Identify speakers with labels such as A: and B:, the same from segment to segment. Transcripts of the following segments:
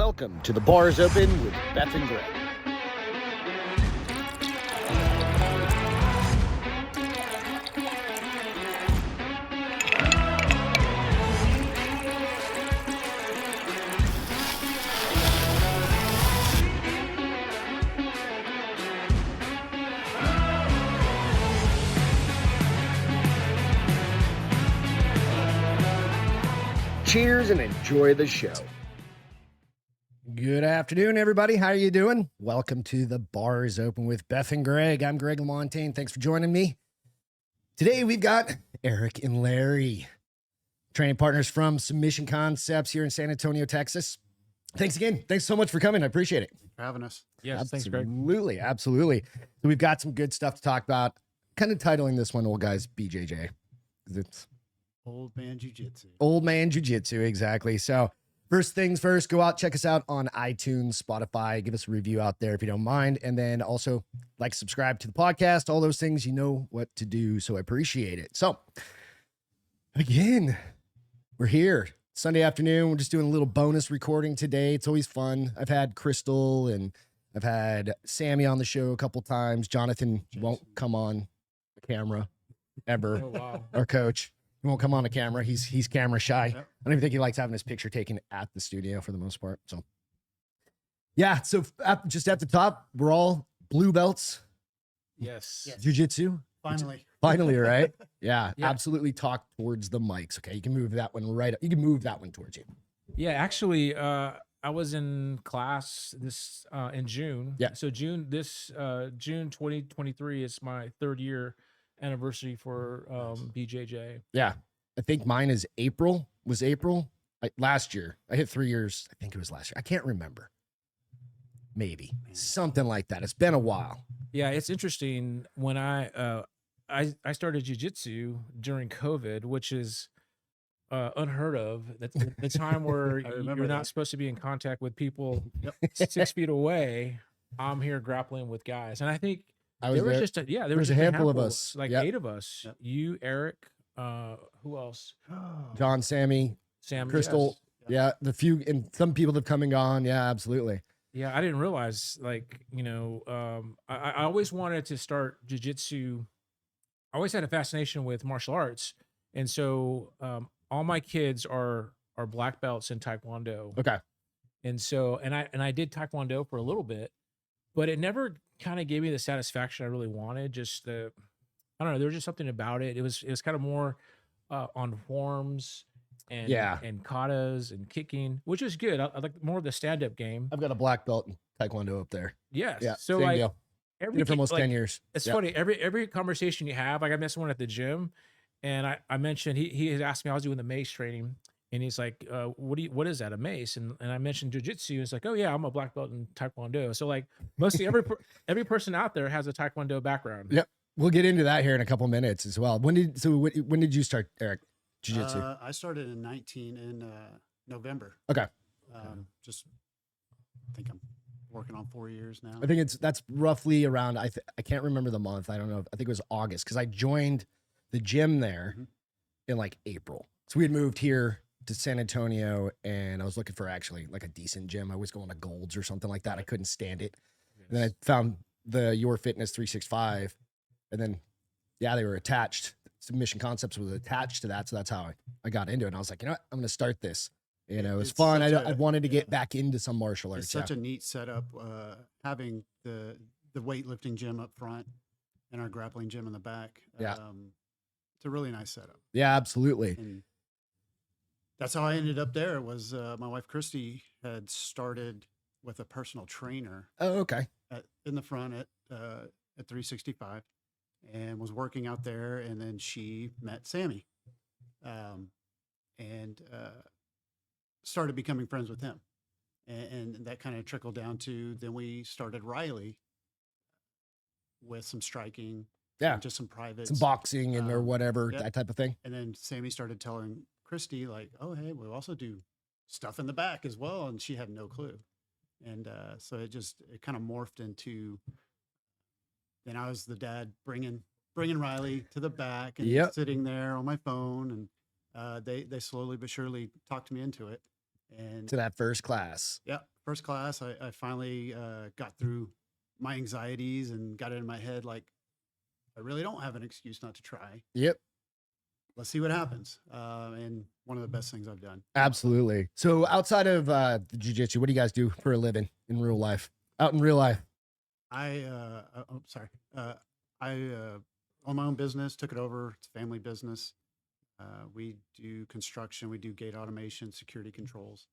A: Welcome to The Bars Open with Beth and Greg. Cheers and enjoy the show.
B: Good afternoon, everybody. How are you doing? Welcome to The Bars Open with Beth and Greg. I'm Greg LaMontagne. Thanks for joining me. Today, we've got Eric and Larry, training partners from Submission Concepts here in San Antonio, Texas. Thanks again. Thanks so much for coming. I appreciate it.
C: Thanks for having us.
D: Yes, thanks, Greg.
B: Absolutely, absolutely. So we've got some good stuff to talk about. Kind of titling this one, Old Guys BJJ. It's
C: Old Man Jiu Jitsu.
B: Old Man Jiu Jitsu, exactly. So first things first, go out, check us out on iTunes, Spotify, give us a review out there if you don't mind. And then also like, subscribe to the podcast, all those things, you know what to do. So I appreciate it. So again, we're here Sunday afternoon. We're just doing a little bonus recording today. It's always fun. I've had Crystal and I've had Sammy on the show a couple times. Jonathan won't come on the camera ever.
D: Oh, wow.
B: Our coach. He won't come on the camera. He's camera shy.
C: Yep.
B: I don't even think he likes having his picture taken at the studio for the most part. So yeah. So just at the top, we're all blue belts,
D: Yes.
B: jiu-jitsu.
C: Finally.
B: Right? Yeah,
D: Yeah.
B: absolutely. Talk towards the mics. Okay. You can move that one right up. You can move that one towards you.
D: Yeah, actually, I was in class this in June.
B: Yeah.
D: So June 2023 is my third year anniversary for BJJ.
B: Yeah. I think mine is April. Last year. I hit 3 years. I think it was last year. I can't remember. Maybe something like that. It's been a while.
D: Yeah, it's interesting when I started jiu-jitsu during COVID, which is unheard of. That's the time where
C: I
D: you're
C: remember
D: not
C: that.
D: supposed to be in contact with people
C: Yep.
D: 6 feet away. I'm here grappling with guys, and I think
B: I was
D: there was
B: there.
D: just there
B: was
D: was
B: a
D: just
B: handful of us.
D: like
B: Yep.
D: 8 of us.
C: Yep.
D: You, Eric, who else?
B: John, Sammy,
D: Sam,
B: Crystal.
D: yes.
B: Yeah. The few and some people that have come and gone. Yeah, absolutely.
D: Yeah, I didn't realize, like, I always wanted to start jiu-jitsu. I always had a fascination with martial arts, and so all my kids are black belts in Taekwondo.
B: Okay.
D: And so, and I did Taekwondo for a little bit, but it never kind of gave me the satisfaction I really wanted. Just I don't know, there was just something about it. It was kind of more on forms and
B: Yeah.
D: and katas and kicking, which is good. I like more of the stand-up game.
B: I've got a black belt in Taekwondo up there.
D: Yes.
B: Yeah.
D: So
B: same
D: like
B: deal.
D: every
B: Did it for
D: ki-
B: almost
D: like,
B: 10 years.
D: it's
B: Yeah.
D: funny. Every conversation you have, like I met someone at the gym, and I mentioned he had asked me, I was doing the mace training, and he's like, what is that, a mace? And I mentioned jujitsu. It's like, oh yeah, I'm a black belt in Taekwondo. So like mostly every person out there has a Taekwondo background.
B: Yep. We'll get into that here in a couple minutes as well. When did you start, Eric? Jiu-jitsu.
C: I started in 19 in November.
B: Okay.
C: Just I think I'm working on 4 years now.
B: I think that's roughly around. I can't remember the month. I don't know. I think it was August because I joined the gym there in like April. So we had moved here to San Antonio, and I was looking for actually like a decent gym. I was going to Gold's or something like that. I couldn't stand it. And then I found the Your Fitness 365, and then they were attached. Submission Concepts was attached to that, so that's how I got into it. And I was like, you know what, I'm going to start this. You know, it was
C: It's
B: fun.
C: such
B: I
C: a-
B: wanted to get
C: yeah.
B: back into some martial arts.
C: It's such a neat setup, having the weightlifting gym up front and our grappling gym in the back.
B: Yeah.
C: It's a really nice setup.
B: Yeah, absolutely.
C: And that's how I ended up there. Was my wife Christy had started with a personal trainer
B: Oh, okay.
C: in the front at 365, and was working out there, and then she met Sammy, and started becoming friends with him, and that kind of trickled down to then we started Riley with some striking,
B: Yeah.
C: and just some privates,
B: Some boxing and or whatever,
C: yep.
B: that type of thing.
C: and then Sammy started telling Christy like, oh hey, we also do stuff in the back as well, and she had no clue, and so it kind of morphed into. Then I was the dad bringing Riley to the back and
B: Yep.
C: sitting there on my phone, and they slowly but surely talked me into it. And
B: To that first class.
C: yeah, first class, I finally got through my anxieties and got it in my head like, I really don't have an excuse not to try.
B: Yep.
C: Let's see what happens. And one of the best things I've done.
B: Absolutely. So outside of the jiu-jitsu, what do you guys do for a living in real life? Out in real life.
C: I own my own business, took it over. It's a family business. We do construction, we do gate automation, security controls.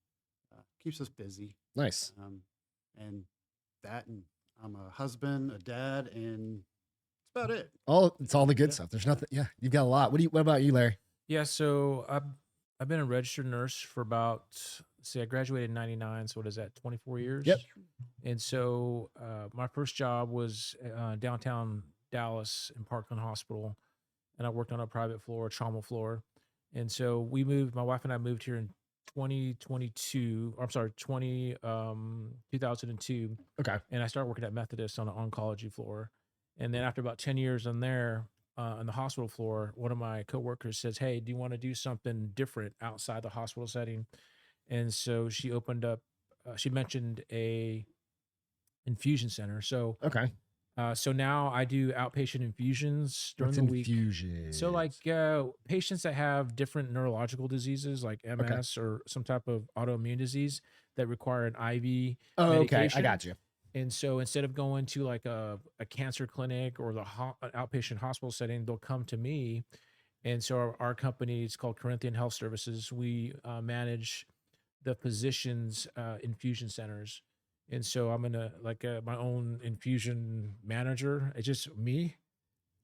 C: Keeps us busy.
B: Nice.
C: And I'm a husband, a dad, and that's about it.
B: It's all the good
C: Yeah.
B: stuff. There's nothing. Yeah, you've got a lot. What about you, Larry?
D: Yeah, so I've been a registered nurse for about, say, I graduated in '99, so what is that, 24 years?
B: Yep.
D: And so my first job was downtown Dallas in Parkland Hospital, and I worked on a private floor, trauma floor. And so my wife and I moved here in 2022, or I'm sorry, 2002.
B: Okay.
D: And I started working at Methodist on an oncology floor. And then after about 10 years on there, on the hospital floor, one of my coworkers says, "Hey, do you want to do something different outside the hospital setting?" And so she opened up, she mentioned a infusion center. So,
B: Okay.
D: so now I do outpatient infusions during
B: What's
D: the week.
B: infusion?
D: So like patients that have different neurological diseases like MS or some type of autoimmune disease that require an IV
B: Oh, okay. I
D: medication.
B: got you.
D: And so instead of going to like a cancer clinic or an outpatient hospital setting, they'll come to me. And so our company is called Corinthian Health Services. We manage the physicians' infusion centers. And so I'm my own infusion manager. It's just me.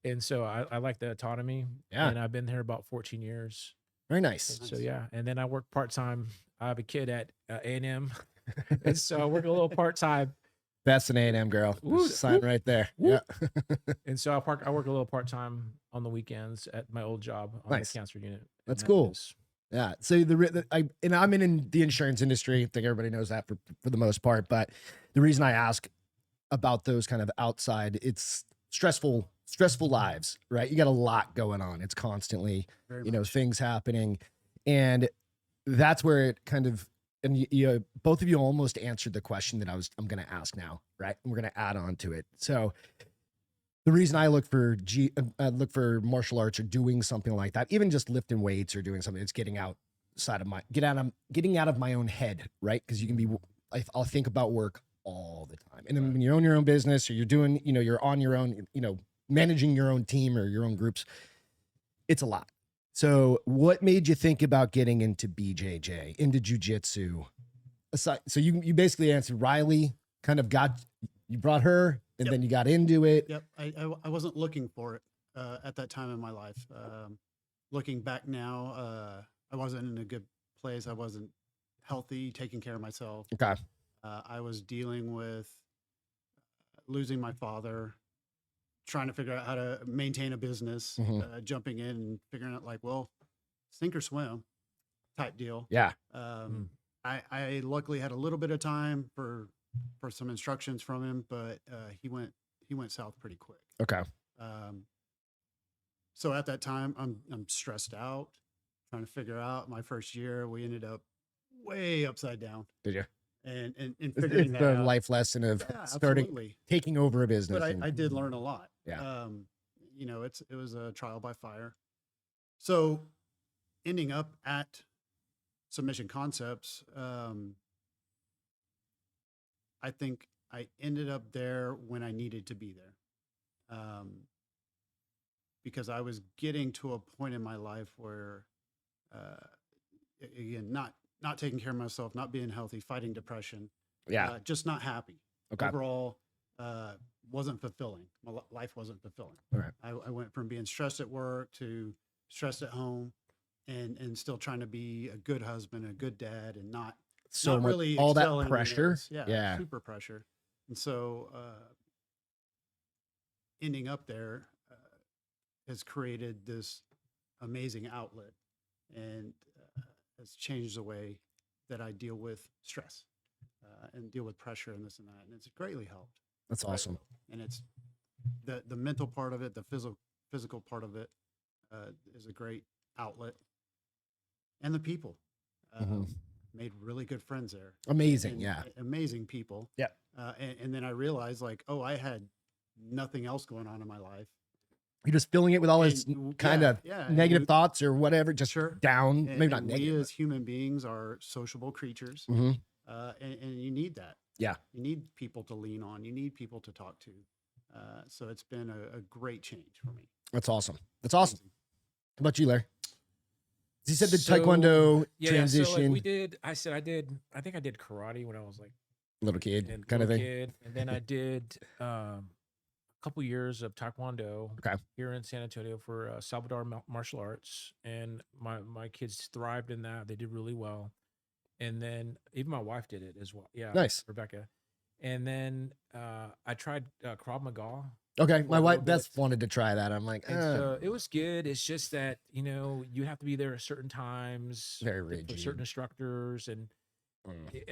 D: And so I like the autonomy.
B: Yeah.
D: And I've been here about 14 years.
B: Very nice.
D: And so, yeah. And then I work part-time. I have a kid at A&M. And so I work a little part-time.
B: That's an A&M girl.
D: Woo,
B: Sign right there.
D: woo.
B: Yeah.
D: And so I work a little part-time on the weekends at my old job on
B: Nice.
D: the cancer unit.
B: That's
D: And
B: cool. Yeah. So I'm in the insurance industry. I think everybody knows that for the most part. But the reason I ask about those kind of outside, it's stressful lives, right? You got a lot going on. It's constantly,
C: Very
B: you know,
C: much.
B: things happening. And that's where it kind of, and you both of you almost answered the question that I'm going to ask now, right? And we're going to add on to it. So the reason I look for martial arts or doing something like that, even just lifting weights or doing something, it's getting out of my own head, right? Because you can be, I'll think about work all the time. And then when you own your own business or you're doing, you're on your own, managing your own team or your own groups, it's a lot. So what made you think about getting into BJJ, into jiu-jitsu? So you basically answered Riley, you brought her and
C: Yep.
B: then you got into it.
C: Yep. I wasn't looking for it at that time in my life. Looking back now, I wasn't in a good place. I wasn't healthy, taking care of myself.
B: Okay.
C: I was dealing with losing my father, trying to figure out how to maintain a business, jumping in and figuring out sink or swim type deal.
B: Yeah.
C: I luckily had a little bit of time for some instructions from him, but he went south pretty quick.
B: Okay.
C: So at that time, I'm stressed out, trying to figure out my first year. We ended up way upside down.
B: Did you?
C: And
B: It's
C: figuring that
B: the
C: out.
B: life lesson of
C: Yeah,
B: starting,
C: absolutely.
B: taking over a business.
C: But I did learn a lot.
B: Yeah.
C: It was a trial by fire. So ending up at Submission Concepts, I think I ended up there when I needed to be there. Because I was getting to a point in my life where, again, not taking care of myself, not being healthy, fighting depression,
B: Yeah.
C: just not happy.
B: Okay.
C: Overall, wasn't fulfilling. My life wasn't fulfilling.
B: All right.
C: I went from being stressed at work to stressed at home, and still trying to be a good husband, a good dad, and not
B: So much,
C: really
B: all that
C: excelling in
B: pressure.
C: areas.
B: Yeah.
C: Super pressure. And so ending up there has created this amazing outlet and has changed the way that I deal with stress and deal with pressure and this and that. And it's greatly helped.
B: That's awesome.
C: And it's the mental part of it, the physical part of it is a great outlet. And the people. made really good friends there.
B: Amazing.
C: and
B: Yeah.
C: amazing people.
B: Yeah.
C: And then I realized like, oh, I had nothing else going on in my life.
B: You're just filling it with all this
C: And
B: kind of
C: and
B: negative
C: we-
B: thoughts or whatever, just
C: Sure.
B: down,
C: and,
B: maybe not
C: and
B: negative.
C: we as human beings are sociable creatures.
B: Hmm.
C: And you need that.
B: Yeah.
C: You need people to lean on. You need people to talk to. So it's been a great change for me.
B: That's awesome. That's awesome.
C: Amazing.
B: How about you, Larry? You said the
D: So,
B: taekwondo
D: Yeah,
B: transition,
D: so like we did. I think I did karate when I was like
B: little kid
D: a
B: kind of
D: little
B: thing.
D: kid, and then I did a couple years of taekwondo
B: Okay.
D: here in San Antonio for Salvador martial arts, and my kids thrived in that. They did really well, and then even my wife did it as well. Yeah,
B: Nice.
D: Rebecca. And then I tried Krav Maga.
B: Okay.
D: for
B: My
D: a
B: wife
D: little
B: Beth
D: bit.
B: wanted to try that. I'm like,
D: And so it was good. It's just that, you have to be there at certain times
B: very
D: for
B: rigid.
D: certain instructors. And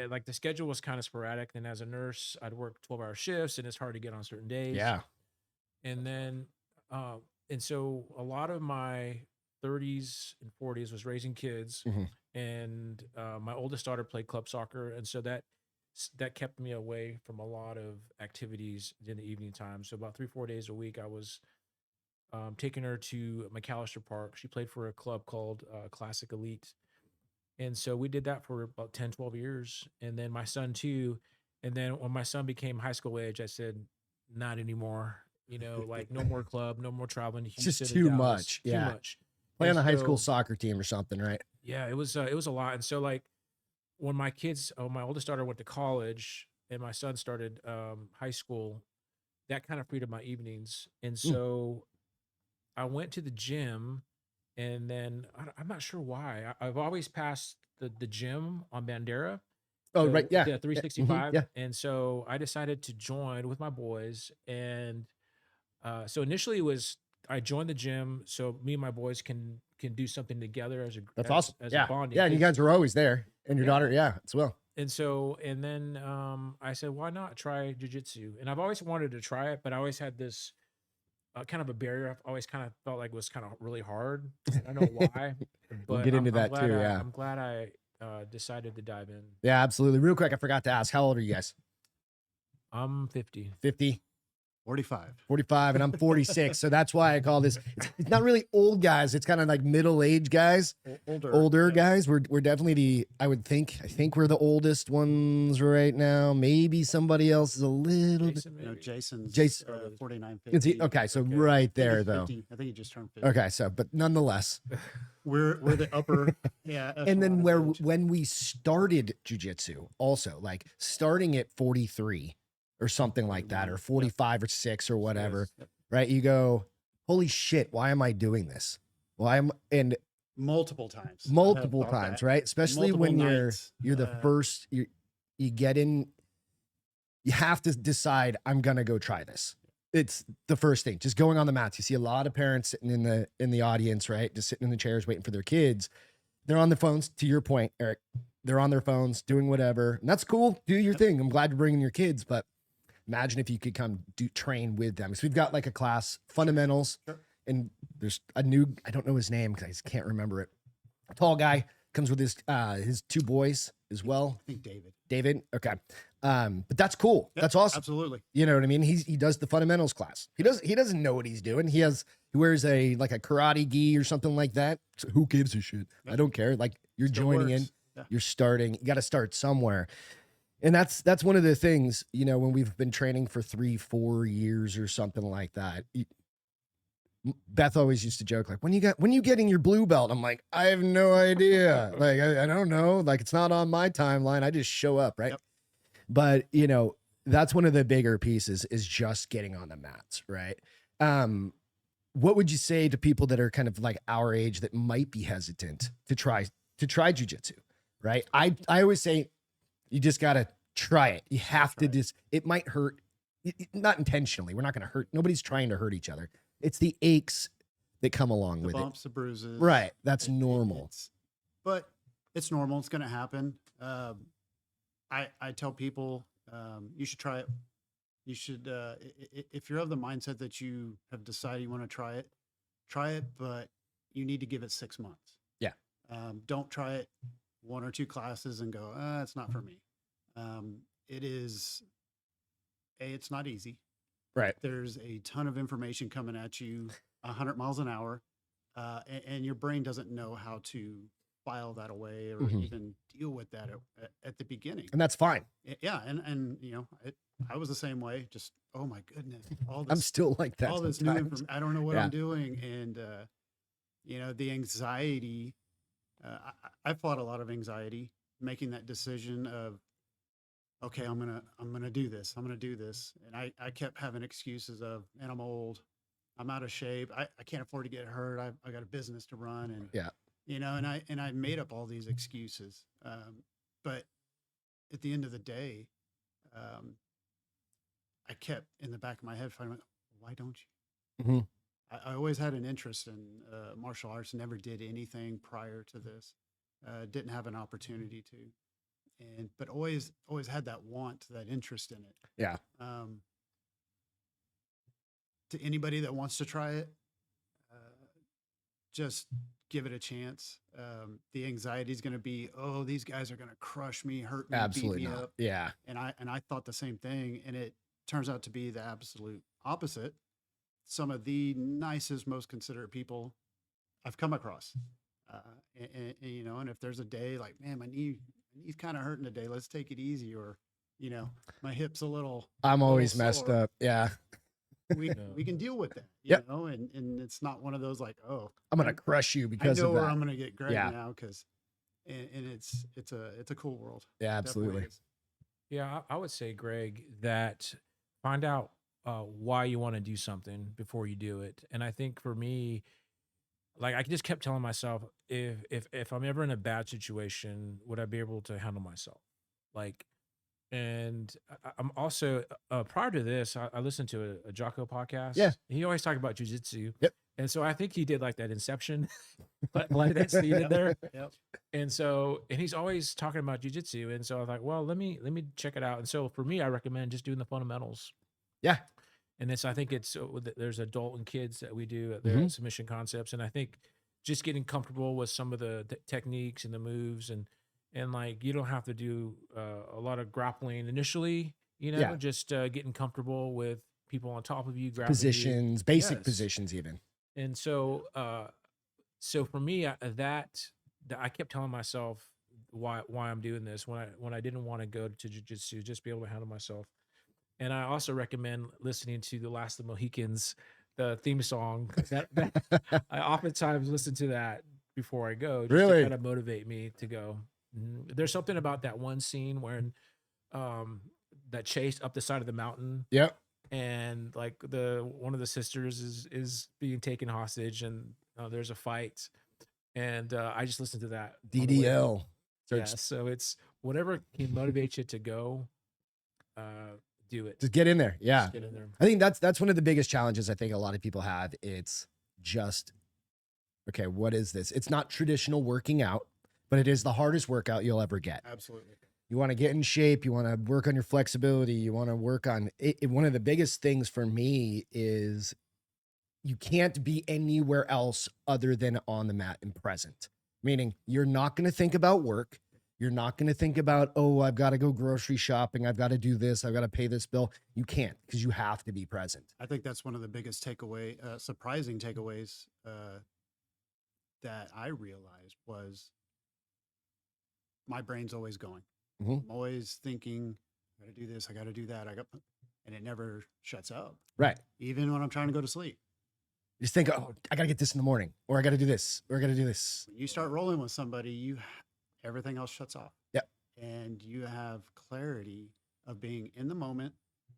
D: like the schedule was kind of sporadic. Then as a nurse, I'd work 12-hour shifts and it's hard to get on certain days.
B: Yeah.
D: And then, and so a lot of my 30s and 40s was raising kids.
B: Mhm.
D: And my oldest daughter played club soccer. And so that kept me away from a lot of activities in the evening time. So about 3-4 days a week, I was taking her to McAllister Park. She played for a club called Classic Elite. And so we did that for about 10, 12 years. And then my son too. And then when my son became high school age, I said, not anymore. Like no more club, no more traveling to
B: It's just
D: Houston and
B: too
D: Dallas.
B: much.
D: Too
B: Yeah.
D: much.
B: Play on
D: And
B: a high school
D: so-
B: soccer team or something, right?
D: Yeah, it was a lot. And so like when my oldest daughter went to college and my son started high school, that kind of freed up my evenings. And so I went to the gym, and then I'm not sure why. I've always passed the gym on Bandera.
B: Oh,
D: the-
B: right. Yeah.
D: The 365.
B: Yeah.
D: And so I decided to join with my boys. And so initially it was I joined the gym so me and my boys can do something together as a
B: That's
D: as,
B: awesome.
D: as
B: Yeah.
D: a bonding.
B: Yeah. And you
D: 'cause-
B: guys were always there. And your
D: Yeah.
B: daughter, yeah, as well.
D: and then I said, why not try jujitsu? And I've always wanted to try it, but I always had this kind of a barrier. I've always kind of felt like it was kind of really hard. I don't know why, but
B: get into
D: I'm
B: that
D: glad
B: too,
D: I-
B: yeah.
D: I'm glad I decided to dive in.
B: Yeah, absolutely. Real quick, I forgot to ask, how old are you guys?
D: I'm 50.
B: 50,
C: 45.
B: 45, and I'm 46. So that's why I call this, it's not really old guys. It's kind of like middle-aged guys, older
C: yeah.
B: guys. We're definitely I think we're the oldest ones right now. Maybe somebody else is a little bit.
D: Jason,
C: You know,
D: maybe.
C: Jason's
B: Jason-
C: 49,
B: Is
C: 50.
B: he, okay, so
D: Okay.
B: right
C: I think
B: there
C: he's
B: though.
C: 50. I think he just turned 50.
B: Okay, so but nonetheless,
C: We're the upper, yeah.
B: and then
C: echelon of age.
B: when we started jujitsu, also like starting at 43 or something like that, or 45 or 6 or whatever,
C: Yes.
B: right? You go, holy shit, why am I doing this? Why am and
C: Multiple times. I have
B: multiple
C: thought
B: times,
C: that.
B: right? Especially
C: Multiple
B: when
C: nights.
B: you're the first, you get in, you have to decide, I'm gonna go try this. It's the first thing, just going on the mats. You see a lot of parents sitting in the audience, right? Just sitting in the chairs waiting for their kids. They're on their phones, to your point, Eric. They're on their phones doing whatever. And that's cool. Do your thing. I'm glad you're bringing your kids, but imagine if you could come train with them. So we've got like a class, fundamentals,
C: Sure.
B: and there's a new, I don't know his name because I just can't remember it. A tall guy comes with his 2 boys as well.
C: I think David.
B: David. Okay. But that's cool.
C: Yep,
B: That's awesome.
C: Absolutely.
B: You know what I mean? He does the fundamentals class. He doesn't know what he's doing. He wears a karate gi or something like that. So who gives a shit? I
C: Yep.
B: don't care. Like you're
C: Still
B: joining in,
C: works. Yeah.
B: you're starting. You got to start somewhere. And that's one of the things, when we've been training for 3-4 years or something like that. Beth always used to joke like, when you getting your blue belt? I'm like, I have no idea. Like I don't know. Like it's not on my timeline. I just show up, right?
C: Yep.
B: But that's one of the bigger pieces is just getting on the mats, right? What would you say to people that are kind of like our age that might be hesitant to try jujitsu, right? I always say you just gotta try it. You have to it might hurt, not intentionally. We're not gonna hurt. Nobody's trying to hurt each other. It's the aches that come along
C: The
B: with
C: bumps, the bruises.
B: it. Right. That's
C: It-
B: normal.
C: but it's normal. It's going to happen. I tell people you should try it. You should, if you're of the mindset that you have decided you want to try it, but you need to give it 6 months.
B: Yeah.
C: Don't try it one or two classes and go, it's not for me. It is, it's not easy.
B: Right.
C: There's a ton of information coming at you 100 miles an hour, and your brain doesn't know how to file that away or even deal with that at the beginning.
B: And that's fine.
C: Yeah. And I was the same way. Just, oh my goodness, all this,
B: I'm still like that.
C: all this new
B: sometimes.
C: information. I don't know what
B: Yeah.
C: I'm doing. And, the anxiety, I fought a lot of anxiety making that decision of, okay, I'm going to do this. I'm going to do this. And I kept having excuses of, man, I'm old. I'm out of shape. I can't afford to get hurt. I got a business to run. And,
B: Yeah.
C: and I made up all these excuses. But at the end of the day, I kept in the back of my head, why don't you?
B: Mhm.
C: I always had an interest in martial arts, never did anything prior to this. Didn't have an opportunity to. But always had that want, that interest in it.
B: Yeah.
C: To anybody that wants to try it, just give it a chance. The anxiety is going to be, oh, these guys are going to crush me, hurt me,
B: Absolutely
C: beat me
B: not.
C: up.
B: Yeah.
C: And I thought the same thing, and it turns out to be the absolute opposite. Some of the nicest, most considerate people I've come across. And if there's a day like, man, my knee's kind of hurting today, let's take it easy, or my hip's a little.
B: I'm
C: little
B: always messed
C: sore.
B: up. Yeah.
C: We can deal with that,
B: Yep.
C: and it's not one of those like, oh,
B: I'm going to crush you
C: I
B: because
C: know
B: of
C: where
B: that.
C: I'm going to get great
B: Yeah.
C: now, because and it's a cool world.
B: Yeah,
C: Definitely
B: absolutely.
C: is.
D: Yeah, I would say, Greg, that find out why you want to do something before you do it. And I think for me, like I just kept telling myself, if I'm ever in a bad situation, would I be able to handle myself? Like, and I'm also prior to this, I listened to a Jocko podcast.
B: Yeah.
D: He always talked about jujitsu.
B: Yep.
D: And so I think he did like that Inception, like that scene in there.
C: Yep.
D: And he's always talking about jujitsu. And so I was like, well, let me check it out. And so for me, I recommend just doing the fundamentals.
B: Yeah.
D: And I think there's adult and kids that we do there at Submission Concepts. And I think just getting comfortable with some of the techniques and the moves and like, you don't have to do a lot of grappling initially,
B: Yeah.
D: just getting comfortable with people on top of you, grappling
B: Positions, basic
D: Yes.
B: positions, even.
D: And so for me, that I kept telling myself why I'm doing this when I didn't want to go to jiu-jitsu, just be able to handle myself. And I also recommend listening to The Last of the Mohicans, the theme song. I oftentimes listen to that before I go, just
B: Really?
D: to kind of motivate me to go. There's something about that one scene when that chase up the side of the mountain.
B: Yep.
D: And like one of the sisters is being taken hostage, and there's a fight, and I just listened to that on the way home.
B: DDL.
D: Yeah, so it's whatever can motivate you to go, do it.
B: Just get in there. Yeah.
D: Just get in there.
B: I think that's one of the biggest challenges I think a lot of people have. It's just, okay, what is this? It's not traditional working out, but it is the hardest workout you'll ever get.
C: Absolutely.
B: You want to get in shape. You want to work on your flexibility. You want to work on it. One of the biggest things for me is you can't be anywhere else other than on the mat and present. Meaning you're not going to think about work. You're not going to think about, oh, I've got to go grocery shopping. I've got to do this. I've got to pay this bill. You can't, because you have to be present.
C: I think that's one of the biggest surprising takeaways that I realized was my brain's always going.
B: Mhm.
C: I'm always thinking, I got to do this, I got to do that, and it never shuts up.
B: Right.
C: Even when I'm trying to go to sleep.
B: You just think, oh, I got to get this in the morning, or I got to do this, or I got to do this.
C: When you start rolling with somebody, everything else shuts off.
B: Yep.
C: And you have clarity of being in the moment,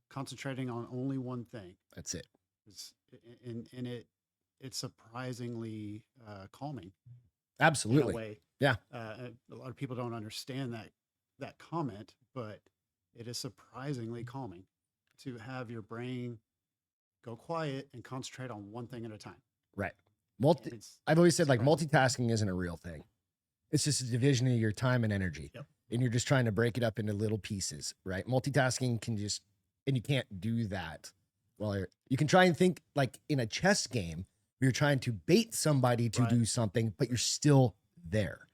C: concentrating on only one thing.
B: That's it.
C: It's surprisingly calming.
B: Absolutely.
C: In a way.
B: Yeah.
C: A lot of people don't understand that comment, but it is surprisingly calming to have your brain go quiet and concentrate on one thing at a time.
B: Right. I've always said, like, multitasking isn't a real thing. It's just a division of your time and energy.
C: Yep.
B: And you're just trying to break it up into little pieces, right? Multitasking and you can't do that. Well, you can try and think like in a chess game, where you're trying to bait somebody to
C: Right.
B: do something, but you're still there.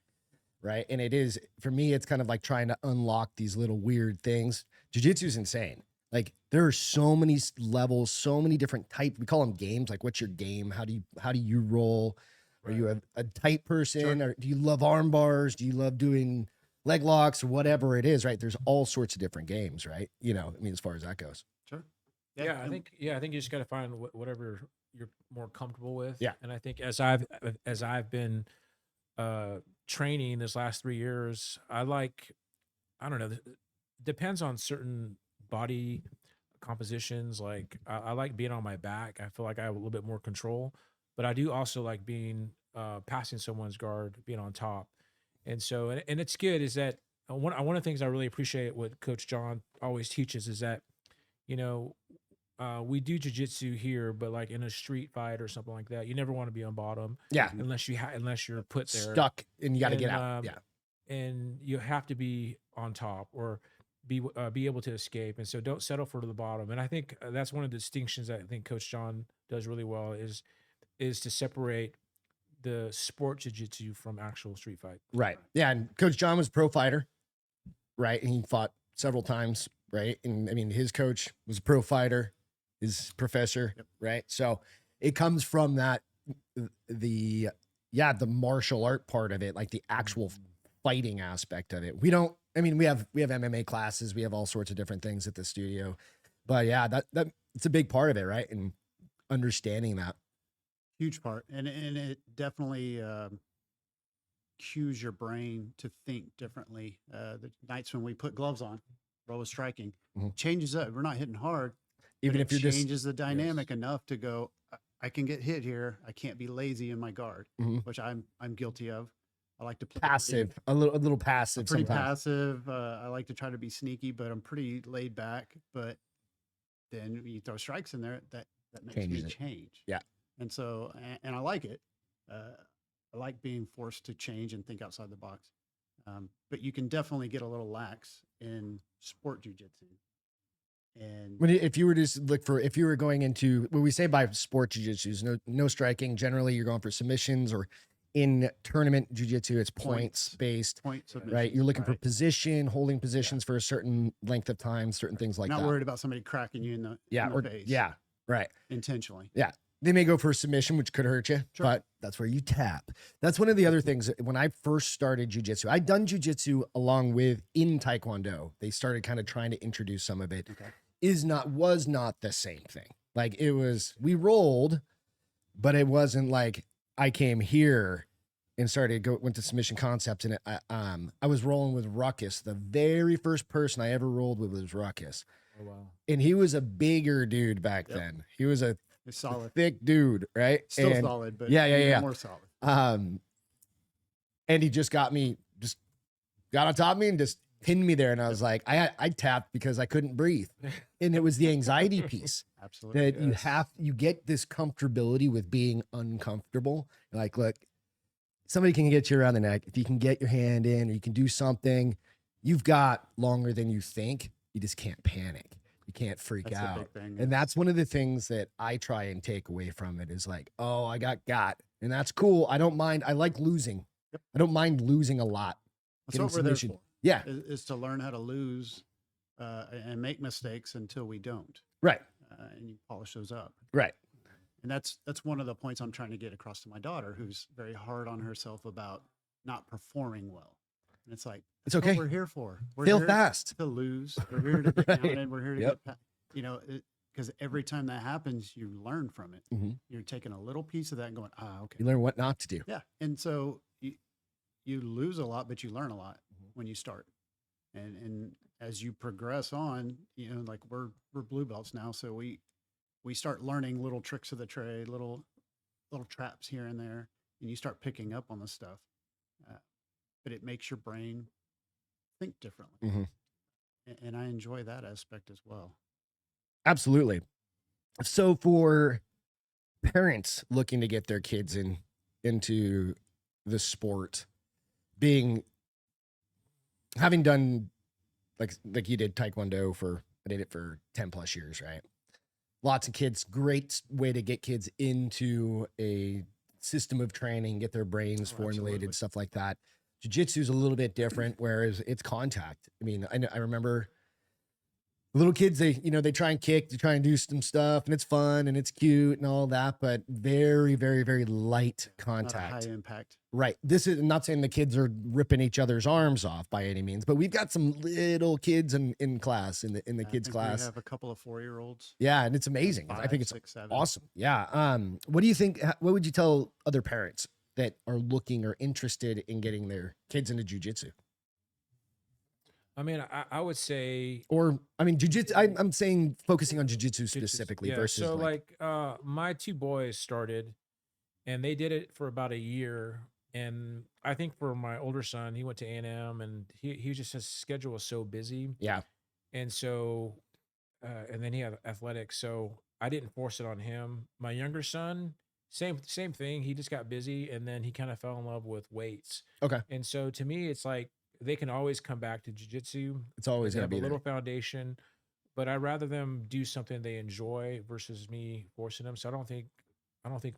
B: right? And it is, for me, it's kind of like trying to unlock these little weird things. Jiu-jitsu is insane. Like there are so many levels, so many different types. We call them games. Like, what's your game? How do you roll? Are you a tight person? Or do you love arm bars? Do you love doing leg locks or whatever it is, right? There's all sorts of different games, right? You know, I mean, as far as that goes.
C: Sure.
D: Yeah, I think you just got to find whatever you're more comfortable with.
B: Yeah.
D: And I think as I've been training this last 3 years, I don't know, depends on certain body compositions. Like I like being on my back. I feel like I have a little bit more control, but I do also like being passing someone's guard, being on top. And so, and it's good is that one of the things I really appreciate what Coach John always teaches is that, you know, we do jujitsu here, but like in a street fight or something like that, you never want to be on bottom.
B: Yeah.
D: Unless unless you're put there
B: Stuck and you got to get out.
D: And,
B: Yeah.
D: and you have to be on top or be able to escape. And so don't settle for the bottom. And I think that's one of the distinctions that I think Coach John does really well is to separate the sport jiu-jitsu from actual street fight.
B: Right. Yeah. And Coach John was a pro fighter, right? And he fought several times, right? And I mean, his coach was a pro fighter, his professor, right? So it comes from that, the martial art part of it, like the actual fighting aspect of it. We have MMA classes, we have all sorts of different things at the studio, but yeah, that it's a big part of it, right? And understanding that.
C: Huge part. And it definitely cues your brain to think differently. The nights when we put gloves on, roll with striking, changes up. We're not hitting hard.
B: Even if you're
C: changes the dynamic enough to go, I can get hit here. I can't be lazy in my guard, which I'm guilty of. I like to play
B: passive, a little passive.
C: Pretty
B: sometimes.
C: passive. I like to try to be sneaky, but I'm pretty laid back. But then you throw strikes in there, that makes
B: Changes
C: me
B: it.
C: change.
B: Yeah.
C: And so, and I like it. I like being forced to change and think outside the box. But you can definitely get a little lax in sport jujitsu. And
B: If you were going into what we say by sport jiu-jitsu, no striking. Generally, you're going for submissions, or in tournament jiu-jitsu, it's points based,
C: point submissions,
B: right? You're looking for position, holding positions for a certain length of time, certain things like
C: not
B: that.
C: worried about somebody cracking you in the face.
B: Yeah, right.
C: Intentionally.
B: Yeah. They may go for a submission, which could hurt you, but that's where you tap. That's one of the other things. When I first started jiu-jitsu, I'd done jiu-jitsu along with in Taekwondo. They started kind of trying to introduce some of it.
C: Okay.
B: Was not the same thing. Like we rolled, but it wasn't like I came here and went to submission concepts, and I was rolling with Ruckus. The very first person I ever rolled with was Ruckus.
D: Oh wow.
B: And he was a bigger dude back then. He was a
C: solid,
B: thick dude, right?
C: Still solid, but more solid.
B: And he just got on top of me and just pinned me there, and I was like, I tapped because I couldn't breathe, and it was the anxiety piece.
C: Absolutely,
B: that you get this comfortability with being uncomfortable. Like, look, somebody can get you around the neck. If you can get your hand in, or you can do something, you've got longer than you think. You just can't panic. You can't freak out.
C: A big thing,
B: And that's one of the things that I try and take away from it is like, oh, I got, and that's cool. I don't mind. I like losing. I don't mind losing a lot.
C: That's what we're there for.
B: Yeah.
C: Is to learn how to lose and make mistakes until we don't.
B: Right.
C: And you polish those up.
B: Right.
C: And that's one of the points I'm trying to get across to my daughter, who's very hard on herself about not performing well. And it's like,
B: it's okay.
C: What we're here for. We're
B: Fail
C: here
B: fast
C: to lose. We're here to get counted. We're here to get, because every time that happens, you learn from it. You're taking a little piece of that and going, okay.
B: You learn what not to do.
C: Yeah. And so you lose a lot, but you learn a lot when you start. And as you progress on, like we're blue belts now. So we start learning little tricks of the trade, little traps here and there, and you start picking up on the stuff. But it makes your brain think differently. And I enjoy that aspect as well.
B: Absolutely. So for parents looking to get their kids into the sport, having done like you did Taekwondo I did it for 10 plus years, right? Lots of kids, great way to get kids into a system of training, get their brains formulated, stuff like that. Jiu-jitsu is a little bit different, whereas it's contact. I mean, I remember little kids, they try and kick, they try and do some stuff, and it's fun and it's cute and all that, but very, very, very light
C: Not a
B: contact.
C: high impact.
B: Right. This is, I'm not saying the kids are ripping each other's arms off by any means, but we've got some little kids in class, in the
C: I
B: kids
C: think
B: class.
C: We have a couple of 4-year-olds.
B: Yeah, and it's amazing. I
C: 5,
B: think it's
C: 6, 7.
B: awesome. Yeah. What do you think? What would you tell other parents that are looking or interested in getting their kids into jujitsu?
D: I mean, I would say
B: Or, I mean, jujitsu. I'm saying focusing on jujitsu
D: Jiu-jitsu.
B: specifically
D: Yeah,
B: versus
D: so my 2 boys started, and they did it for about a year. And I think for my older son, he went to A&M, and he just, his schedule was so busy,
B: yeah,
D: and so and then he had athletics, so I didn't force it on him. My younger son, same thing. He just got busy, and then he kind of fell in love with weights.
B: okay.
D: And so to me, it's like they can always come back to jiu-jitsu.
B: It's always
D: They
B: gonna
D: have
B: be
D: a
B: there.
D: little foundation, but I'd rather them do something they enjoy versus me forcing them. So I don't think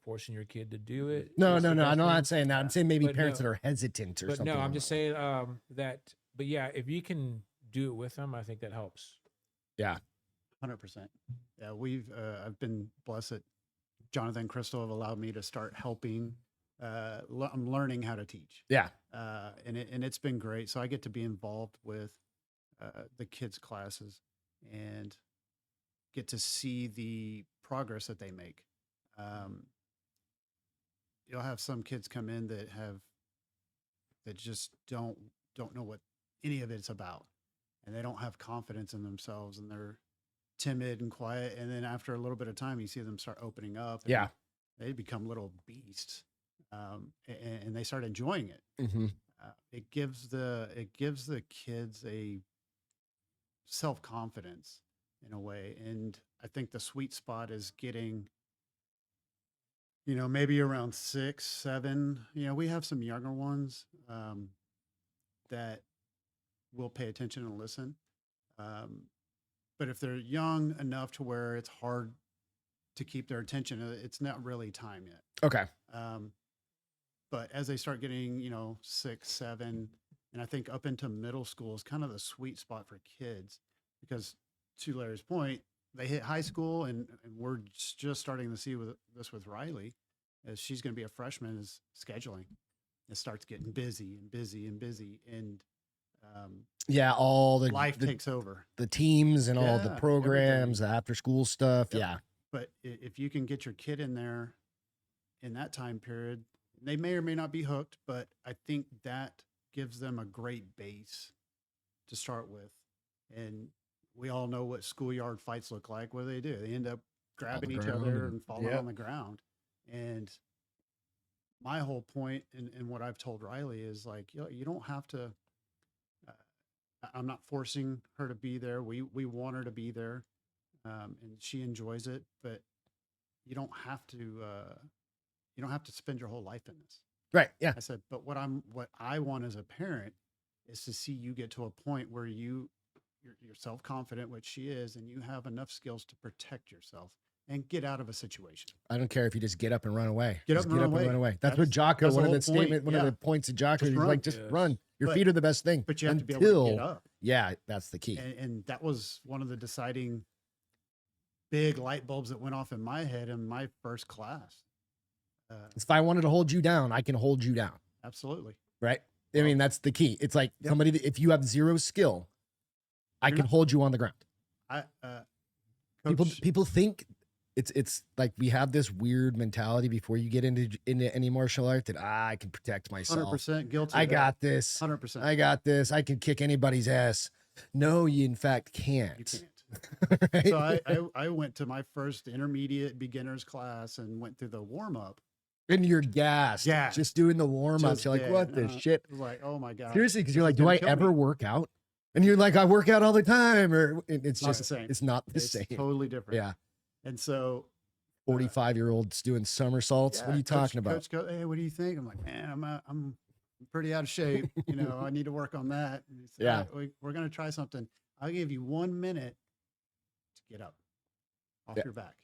D: forcing your kid to do it.
B: No,
D: is the
B: I'm
D: best
B: not
D: thing.
B: saying that. I'm saying maybe
D: But
B: parents
D: no.
B: that are hesitant or
D: But
B: something.
D: no, I'm
B: along
D: just
B: that line.
D: saying that. But yeah, if you can do it with them, I think that helps.
B: Yeah.
C: 100%. Yeah, I've been blessed that Jonathan and Crystal have allowed me to start helping. I'm learning how to teach.
B: Yeah.
C: And it's been great. So I get to be involved with the kids' classes and get to see the progress that they make. You'll have some kids come in that just don't know what any of it's about, and they don't have confidence in themselves, and they're timid and quiet. And then after a little bit of time, you see them start opening up. And
B: Yeah.
C: they become little beasts, and they start enjoying it.
B: Mm-hmm.
C: It gives the kids a self-confidence in a way. And I think the sweet spot is getting, maybe around 6, 7. We have some younger ones that will pay attention and listen. But if they're young enough to where it's hard to keep their attention, it's not really time yet.
B: Okay.
C: But as they start getting, 6, 7, and I think up into middle school is kind of the sweet spot for kids, because to Larry's point, they hit high school, and we're just starting to see with Riley, as she's going to be a freshman, is scheduling. It starts getting busy and busy and busy, and
B: Yeah, all the
C: life takes over.
B: the teams and all the
C: Yeah,
B: programs,
C: everything.
B: the after school stuff.
C: Yep.
B: Yeah.
C: But if you can get your kid in there in that time period, they may or may not be hooked, but I think that gives them a great base to start with. And we all know what schoolyard fights look like. What do? They end up grabbing each
B: ground
C: other
B: and-
C: and falling on the ground. And my whole point and what I've told Riley is like, you don't have to. I'm not forcing her to be there. We want her to be there, and she enjoys it. But you don't have to. You don't have to spend your whole life in this.
B: Right. Yeah.
C: I said, but what I want as a parent is to see you get to a point where you're self-confident, which she is, and you have enough skills to protect yourself and get out of a situation.
B: I don't care if you just get up and run away.
C: Get
B: Just
C: up and run away.
B: That's what Jocko,
C: that's the
B: one of
C: whole
B: the statement,
C: point.
B: one of
C: Yeah.
B: the points of Jocko,
C: Just
B: he's
C: run.
B: like, just
D: Yes.
B: run. Your
C: But-
B: feet are the best thing.
C: But you have to be able to get up.
B: Yeah, that's the key.
C: And that was one of the deciding big light bulbs that went off in my head in my first class.
B: If I wanted to hold you down, I can hold you down.
C: Absolutely.
B: Right. I mean, that's the key. It's like
C: Yep.
B: somebody that, if you have zero skill, I
C: You're
B: can
C: not-
B: hold you on the ground.
C: Coach,
B: People think it's like we have this weird mentality before you get into any martial art that I can protect myself.
C: 100% guilty.
B: I
C: of that.
B: got this.
C: 100%.
B: I got this. I can kick anybody's ass. No, you in fact
C: You
B: can't.
C: can't.
B: Right?
C: So I went to my first intermediate beginners class and went through the warm up.
B: And you're gassed.
C: Gassed.
B: Just doing the warm ups.
C: Just
B: You're like,
C: dead.
B: what the shit?
C: It was like, oh my god.
B: Seriously, because
C: this
B: you're
C: is
B: like, do
C: gonna
B: I
C: kill me.
B: ever work out? And you're like, I work out all the time, or it's
C: Not
B: just
C: the same.
B: it's not the
C: It's
B: same.
C: totally different.
B: Yeah,
C: And so
B: 45-year-olds doing somersaults. What are you talking about?
C: Coach goes, hey, what do you think? I'm like, man, I'm pretty out of shape. I need to work on that. And he said,
B: Yeah.
C: "All right, we're going to try something. I'll give you 1 minute to get up off
B: Yeah.
C: your back.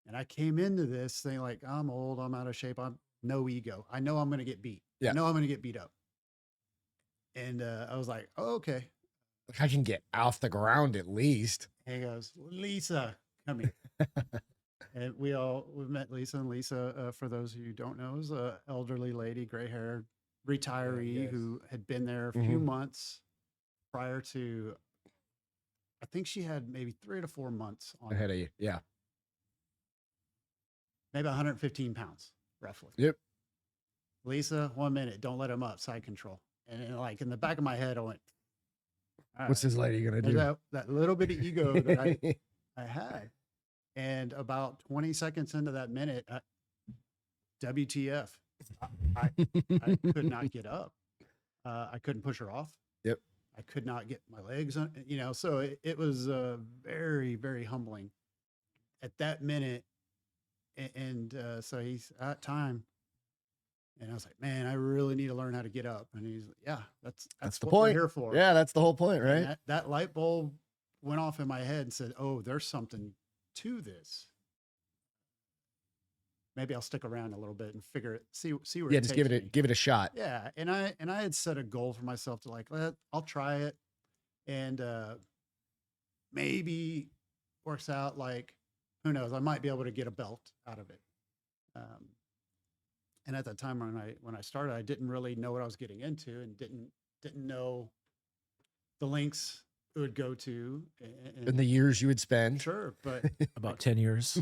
C: And I came into this thing like, I'm old, I'm out of shape, I'm no ego. I know I'm going to get beat.
B: Yeah.
C: I know I'm going to get beat up. And I was like, oh, okay.
B: I can get off the ground at least.
C: He goes, Lisa, come here. And we met Lisa. And Lisa, for those of you who don't know, is an elderly lady, gray hair retiree
B: yes.
C: who had been there a few months prior to, I think she had maybe 3 to 4 months on
B: Ahead of you. Yeah.
C: maybe 115 pounds, roughly.
B: Yep.
C: Lisa, 1 minute, don't let him up, side control. And then, like, in the back of my head, I went, all
B: What's
C: right.
B: this lady gonna
C: There's
B: do?
C: that little bit of ego that I had. And about 20 seconds into that minute, WTF, I could not get up. I couldn't push her off.
B: Yep.
C: I could not get my legs on, so it was very, very humbling at that minute. And so he's at time. And I was like, man, I really need to learn how to get up. And he's like, yeah, that's
B: the
C: what we're
B: point.
C: here for.
B: Yeah, that's the whole point,
C: And
B: right?
C: that light bulb went off in my head and said, oh, there's something to this. Maybe I'll stick around a little bit and see where
B: Yeah,
C: it
B: just
C: takes
B: give
C: me.
B: it a shot.
C: Yeah, and I had set a goal for myself to like, I'll try it, and maybe works out. Like, who knows? I might be able to get a belt out of it. And at that time when I started, I didn't really know what I was getting into, and didn't know the lengths it would go to,
B: In the years you would spend.
C: sure, but
D: About 10 years.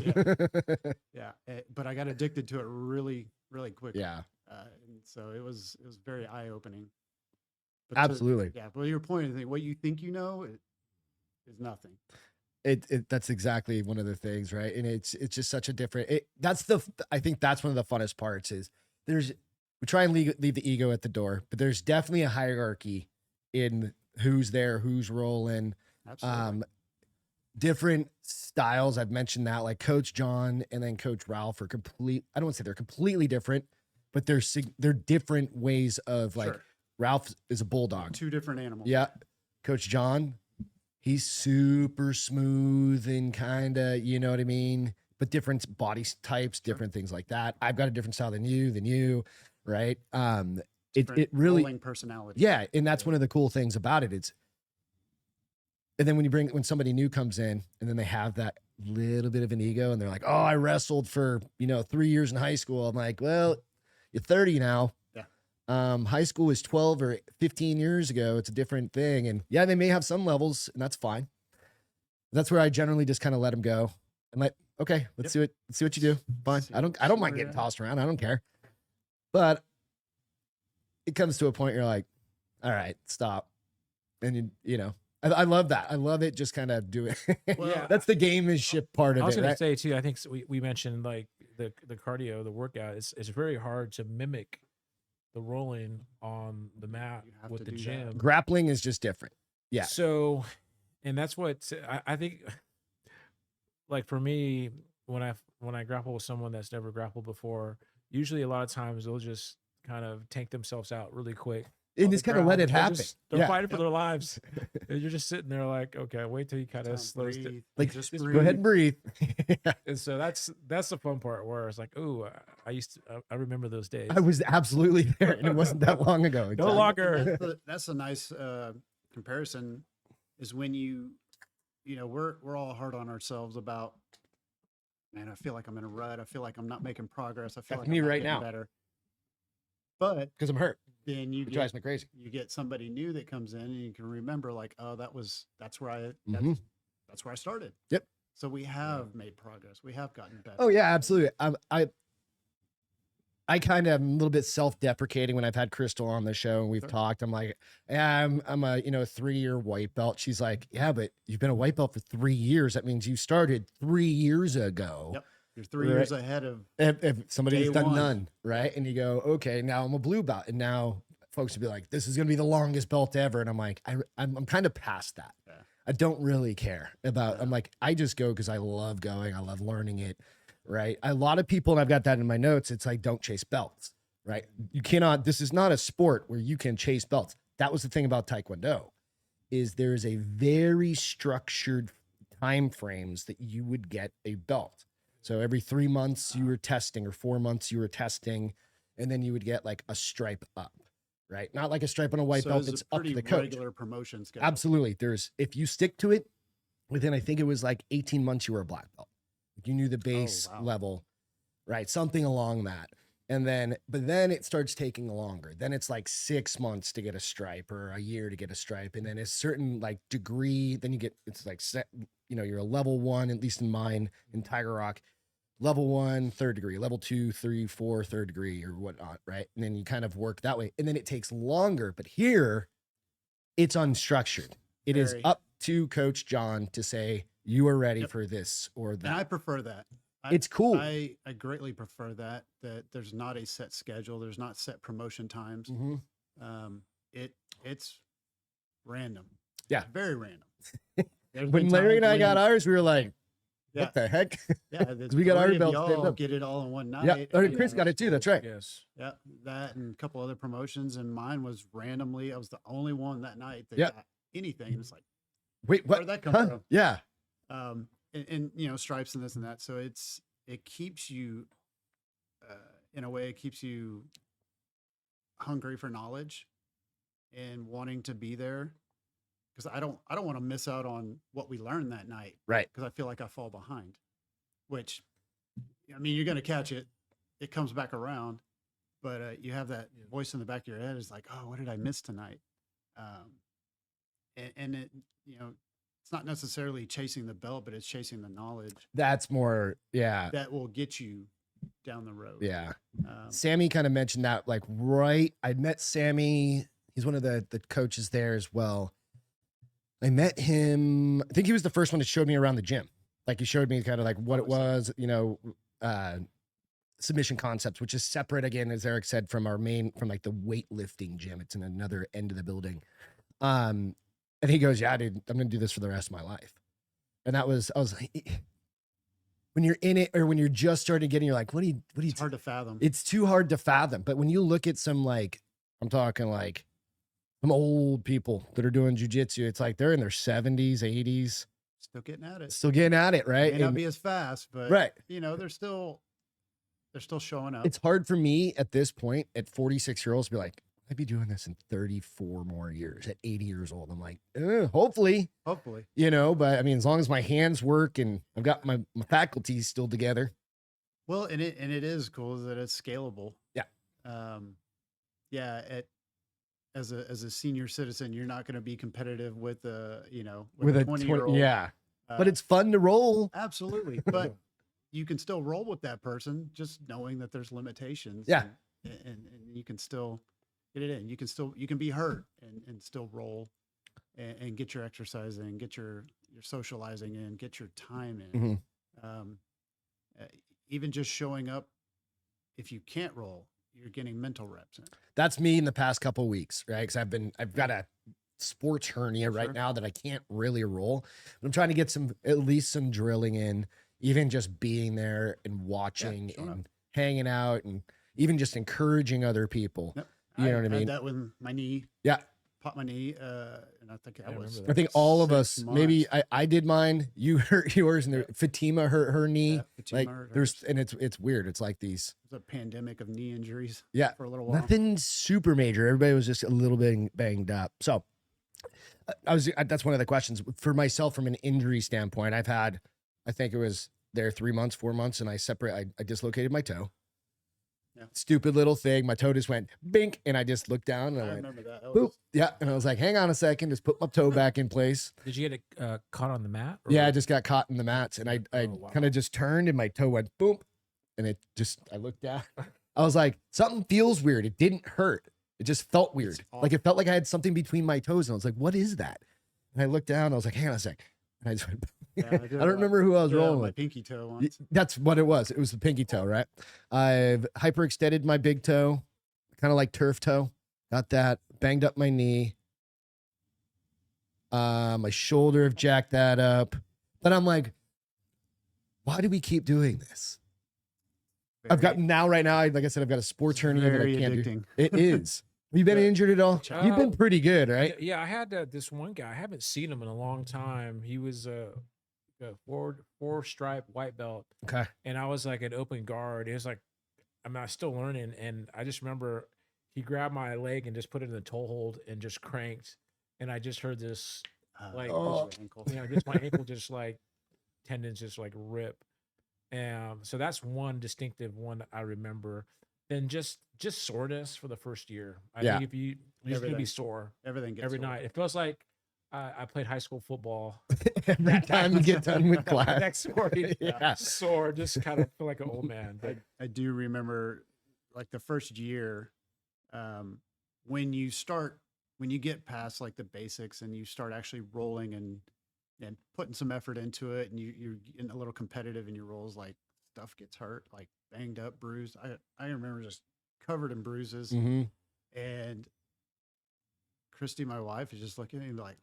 C: yeah, but I got addicted to it really, really quickly.
B: Yeah,
C: And so it was very eye opening.
B: absolutely.
C: Yeah, but your point is what you think you know is nothing.
B: That's exactly one of the things, right? And it's just such a different. I think that's one of the funnest parts is we try and leave the ego at the door, but there's definitely a hierarchy in who's there, who's rolling.
C: Absolutely.
B: Different styles. I've mentioned that, like Coach John and then Coach Ralph are I don't want to say they're completely different, but they're different ways of like.
C: Sure.
B: Ralph is a bulldog.
C: Two different animals.
B: Yeah. Coach John, he's super smooth and kind of, you know what I mean? But different body types, different things like that. I've got a different style than you, right? It really,
C: rolling personality.
B: yeah. And that's one of the cool things about it. And then when somebody new comes in and then they have that little bit of an ego and they're like, oh, I wrestled for, 3 years in high school. I'm like, well, you're 30 now. High school was 12 or 15 years ago. It's a different thing. And yeah, they may have some levels and that's fine. That's where I generally just kind of let them go and let's see what you do. Fine. I don't mind getting tossed around. I don't care. But it comes to a point you're like, all right, stop. And I love that. I love it. Just kind of do it.
C: Well,
D: Yeah.
B: That's the gamemanship part of it.
D: I was going
B: right?
D: to say too, I think we mentioned like the cardio, the workout, it's very hard to mimic the rolling on the mat
C: You have
D: with
C: to
D: the
C: do that.
D: gym.
B: Grappling is just different. Yeah.
D: So, and that's what I think, like for me, when I grapple with someone that's never grappled before, usually a lot of times they'll just kind of tank themselves out really quick.
B: And
D: on
B: just
D: the
B: kind of let
D: ground.
B: it happen.
D: They're
B: Yeah.
D: fighting for their lives. And you're just sitting there like, okay, wait till you kind of slows down.
C: Breathe.
B: Like,
C: Just
B: Go ahead and breathe.
D: And so that's the fun part where it's like, oh, I remember those days.
B: I was absolutely there, and it wasn't that long ago.
D: No
B: Exactly.
D: longer.
C: That's a nice comparison. Is when we're all hard on ourselves about, man, I feel like I'm in a rut. I feel like I'm not making progress. I feel
B: That's
C: like
B: me
C: I'm not
B: right
C: getting
B: now.
C: Better. But
B: Because I'm hurt.
C: then
B: It drives me crazy.
C: you get somebody new that comes in and you can remember like, oh, that's where I
B: Mhm.
C: that's where I started.
B: Yep.
C: So we have made progress. We have gotten better.
B: Oh yeah, absolutely. I kind of am a little bit self-deprecating when I've had Crystal on the show and we've
C: Sure.
B: talked. I'm like, yeah, I'm a 3-year white belt. She's like, yeah, but you've been a white belt for 3 years. That means you started 3 years ago.
C: Yep. You're 3
B: Right.
C: years ahead of
B: If somebody's
C: Day
B: done
C: one.
B: none, right? And you go, okay, now I'm a blue belt, and now folks would be like, this is gonna be the longest belt ever, and I'm like, I'm kind of past that.
C: Yeah.
B: I don't really care about.
C: Yeah.
B: I'm like, I just go because I love going. I love learning it, right? A lot of people, and I've got that in my notes. It's like, don't chase belts, right? You cannot. This is not a sport where you can chase belts. That was the thing about Taekwondo, is there is a very structured time frames that you would get a belt. So every 3 months you were testing, or 4 months you were testing, and then you would get like a stripe up. right? Not like a stripe on a white
C: So
B: belt
C: it's a
B: that's up to
C: pretty
B: the coach.
C: regular promotion schedule.
B: Absolutely. If you stick to it, within, I think it was like 18 months, you were a black belt. You knew the base
C: wow.
B: level, right? Something along that. But then it starts taking longer. Then it's like 6 months to get a stripe or a year to get a stripe. And then a certain like degree, then it's like set, you're a level 1, at least in mine, in Tiger Rock, level 1, 3rd degree, level 2, 3, 4, 3rd degree or whatnot, right? And then you kind of work that way. And then it takes longer. But here, it's unstructured. It is
C: Very.
B: up to Coach John to say, you are ready
C: Yep.
B: for this or that.
C: And I prefer that.
B: It's cool.
C: I greatly prefer that there's not a set schedule. There's not set promotion times.
B: Mhm.
C: It's random.
B: Yeah.
C: Very random. There's
B: When
C: been
B: Larry and
C: times
B: I got
C: when-
B: ours, we were like,
C: yeah,
B: what the heck?
C: yeah,
B: 'Cause we got our
C: three of
B: belts stamped
C: y'all
B: up.
C: get it all in one night.
B: Yeah. Oh,
C: and,
B: Chris got it too. That's right.
D: Yes.
C: Yeah, that and a couple other promotions, and mine was randomly. I was the only one that night that
B: Yeah.
C: got anything. And it's like,
B: Wait, what?
C: where'd that come
B: Huh?
C: from?
B: Yeah.
C: And stripes and this and that. So it keeps you, in a way, it keeps you hungry for knowledge and wanting to be there. Because I don't want to miss out on what we learned that night.
B: Right.
C: Because I feel like I fall behind. Which, I mean, you're going to catch it. It comes back around, but you have that voice in the back of your head. Is like, oh, what did I miss tonight? And it, it's not necessarily chasing the belt, but it's chasing the knowledge
B: That's more, yeah.
C: that will get you down the road.
B: Yeah.
C: Um,
B: Sammy kind of mentioned that, like, right. I met Sammy. He's one of the coaches there as well. I met him. I think he was the first one that showed me around the gym. Like, he showed me kind of like what it was, submission concepts, which is separate again, as Eric said, from from like the weightlifting gym. It's in another end of the building. And he goes, yeah, dude, I'm going to do this for the rest of my life. And I was like, when you're in it or when you're just starting getting, you're like, what do you,
C: it's hard to fathom.
B: it's too hard to fathom. But when you look at some, like, I'm talking like some old people that are doing jujitsu, it's like they're in their 70s, 80s,
C: Still getting at it.
B: still getting at it, right?
C: May not
B: And-
C: be as fast, but
B: right.
C: they're still showing up.
B: It's hard for me at this point, at 46 years old, to be like, I'd be doing this in 34 more years at 80 years old. I'm like, hopefully,
C: Hopefully.
B: but I mean, as long as my hands work and I've got my faculties still together.
C: Well, and it is cool that it's scalable.
B: Yeah.
C: As a senior citizen, you're not going to be competitive with a
B: With a
C: 20-year-old.
B: yeah. But it's fun to roll.
C: absolutely. But you can still roll with that person, just knowing that there's limitations.
B: Yeah.
C: And you can still get it in. You can be hurt and still roll and get your exercise in, get your socializing in, get your time in. Even just showing up, if you can't roll, you're getting mental reps in.
B: That's me in the past couple of weeks, right? Because I've got a sports hernia right
C: Sure.
B: now that I can't really roll. I'm trying to get at least some drilling in, even just being there and watching
C: showing
B: and hanging out and even just encouraging other people.
C: Yep.
B: You know what I
C: had
B: mean?
C: that with my knee.
B: Yeah.
C: Popped my knee, and I think
D: I
C: that was.
D: remember
B: I think all of
C: 6
B: us, maybe
C: months.
B: I did mine, you hurt yours, and Fatima hurt her knee.
C: Yeah, Fatima
B: Like
C: hurt
B: there's,
C: hers.
B: and it's weird. It's like these,
C: It was a pandemic of knee injuries.
B: Yeah.
C: For a little while.
B: nothing super major. Everybody was just a little bit banged up. So that's one of the questions for myself from an injury standpoint. I've had, I think it was there 3 months, 4 months, and I dislocated my toe.
C: Yeah.
B: Stupid little thing. My toe just went bink, and I just looked down and I
C: I
B: went,
C: remember that. That
B: boop.
C: was-
B: Yeah. And I was like, hang on a second, just put my toe back in place.
D: Did you get it caught on the mat? or-
B: Yeah, I just got caught in the mats, and I
D: Oh, wow.
B: kind of just turned, and my toe went boom, and I looked down. I was like, something feels weird. It didn't hurt. It just felt weird. Like it felt like I had something between my toes, and I was like, what is that? And I looked down, and I was like, hang on a sec. And I just went,
C: Yeah,
B: I
C: did
B: don't
C: that-
B: remember who I was
C: did that with
B: rolling
C: my
B: with.
C: pinky toe
B: Y-
C: once.
B: That's what it was. It was the pinky toe, right? I've hyperextended my big toe, kind of like turf toe. Got that. Banged up my knee. My shoulder, have jacked that up. But I'm like, why do we keep doing this? I've got right now, like I said, I've got a sports hernia that I
C: very
B: can't do.
C: addicting.
B: It is. Have you been
C: Yeah.
B: injured at all? You've been pretty good, right?
D: Yeah, I had this one guy. I haven't seen him in a long time. He was a four stripe white belt,
B: Okay.
D: and I was like an open guard. It was like, I mean, I was still learning, and I just remember he grabbed my leg and just put it in the toe hold and just cranked, and I just heard this like,
C: your ankle.
D: just my ankle just like tendons just like rip. So that's one distinctive one I remember. Then just soreness for the first year. I
B: Yeah.
D: think if you're just gonna be
C: Everything.
D: sore
C: Everything gets
D: every
C: sore.
D: night. It feels like I played high school football.
B: Every time you get done with class.
D: Next morning,
B: Yeah.
D: sore, just kind of feel like an old man. But
C: I do remember like the first year, when you get past like the basics and you start actually rolling and putting some effort into it, and you're getting a little competitive in your rolls, like stuff gets hurt, like banged up, bruised. I remember just covered in bruises,
B: Mm-hmm.
C: and Christy, my wife, is just looking at me like,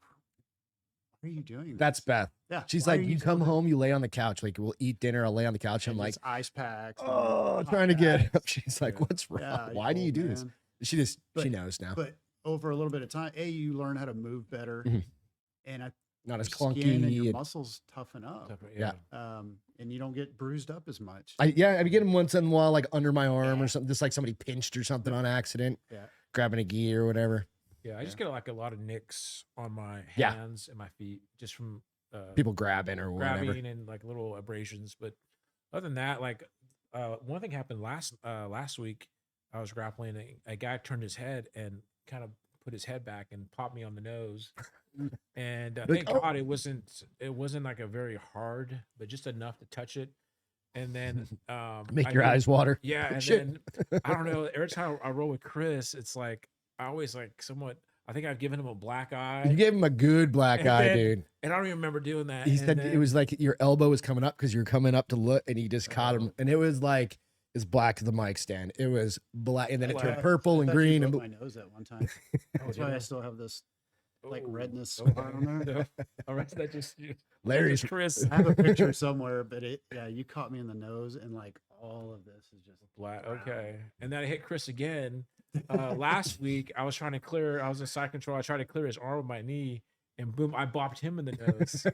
C: "What are you doing?"
B: That's Beth.
C: Yeah.
B: She's
C: why are
B: like, you
C: still
B: come
C: doing-"
B: home, you lay on the couch. Like, we'll eat dinner. I'll lay on the couch. I'm
C: And
B: like,
C: it's ice packs. and
B: oh,
C: hot
B: trying to get
C: packs.
B: up. She's like,
D: Yeah.
B: what's wrong?
C: Yeah,
B: Why do you
C: old
B: do this?
C: man.
B: She
C: But-
B: knows now.
C: But over a little bit of time, you learn how to move better,
B: Mhm.
C: and
B: Not as
C: your
B: clunky.
C: skin and your
B: and-
C: muscles toughen up,
B: Yeah.
C: and you don't get bruised up as much.
B: I get them once in a while, like under my arm
C: Yeah.
B: or something, just like somebody pinched or something on accident,
C: Yeah.
B: grabbing a gi or whatever.
D: yeah, I just get like a lot of nicks on my
B: Yeah.
D: hands and my feet just from
B: People grabbing or whatever.
D: grabbing and like little abrasions. But other than that, like one thing happened last week. I was grappling. A guy turned his head and kind of put his head back and popped me on the nose. And
B: Like,
D: thank
B: oh.
D: God it wasn't like a very hard, but just enough to touch it. And then
B: Make
D: I
B: your
D: did-
B: eyes water.
D: Yeah, and
B: Shit.
D: then I don't know. Every time I roll with Chris, it's like I always like somewhat. I think I've given him a black eye.
B: You gave him a good black
D: And
B: eye,
D: then-
B: dude.
D: And I don't even remember doing that.
B: He
D: and
B: said
D: then-
B: it was like your elbow was coming up because you were coming up to look, and he just caught him, and it was like as black as the mic stand. It was black, and then it turned
D: Black.
B: purple and
C: I thought you
B: green.
C: broke
B: And
C: my nose at one time.
D: Oh,
C: That's
D: did
C: why
D: I?
C: I still have this like
D: Oh,
C: redness
D: okay.
C: scar on there.
D: No. All right, that just
B: Larry's
D: Chris.
C: I have a picture somewhere, but you caught me in the nose, and like all of this is just
D: Black.
C: brown.
D: Okay. And then I hit Chris again. Last week, I was in side control. I tried to clear his arm with my knee, and boom, I bopped him in the nose.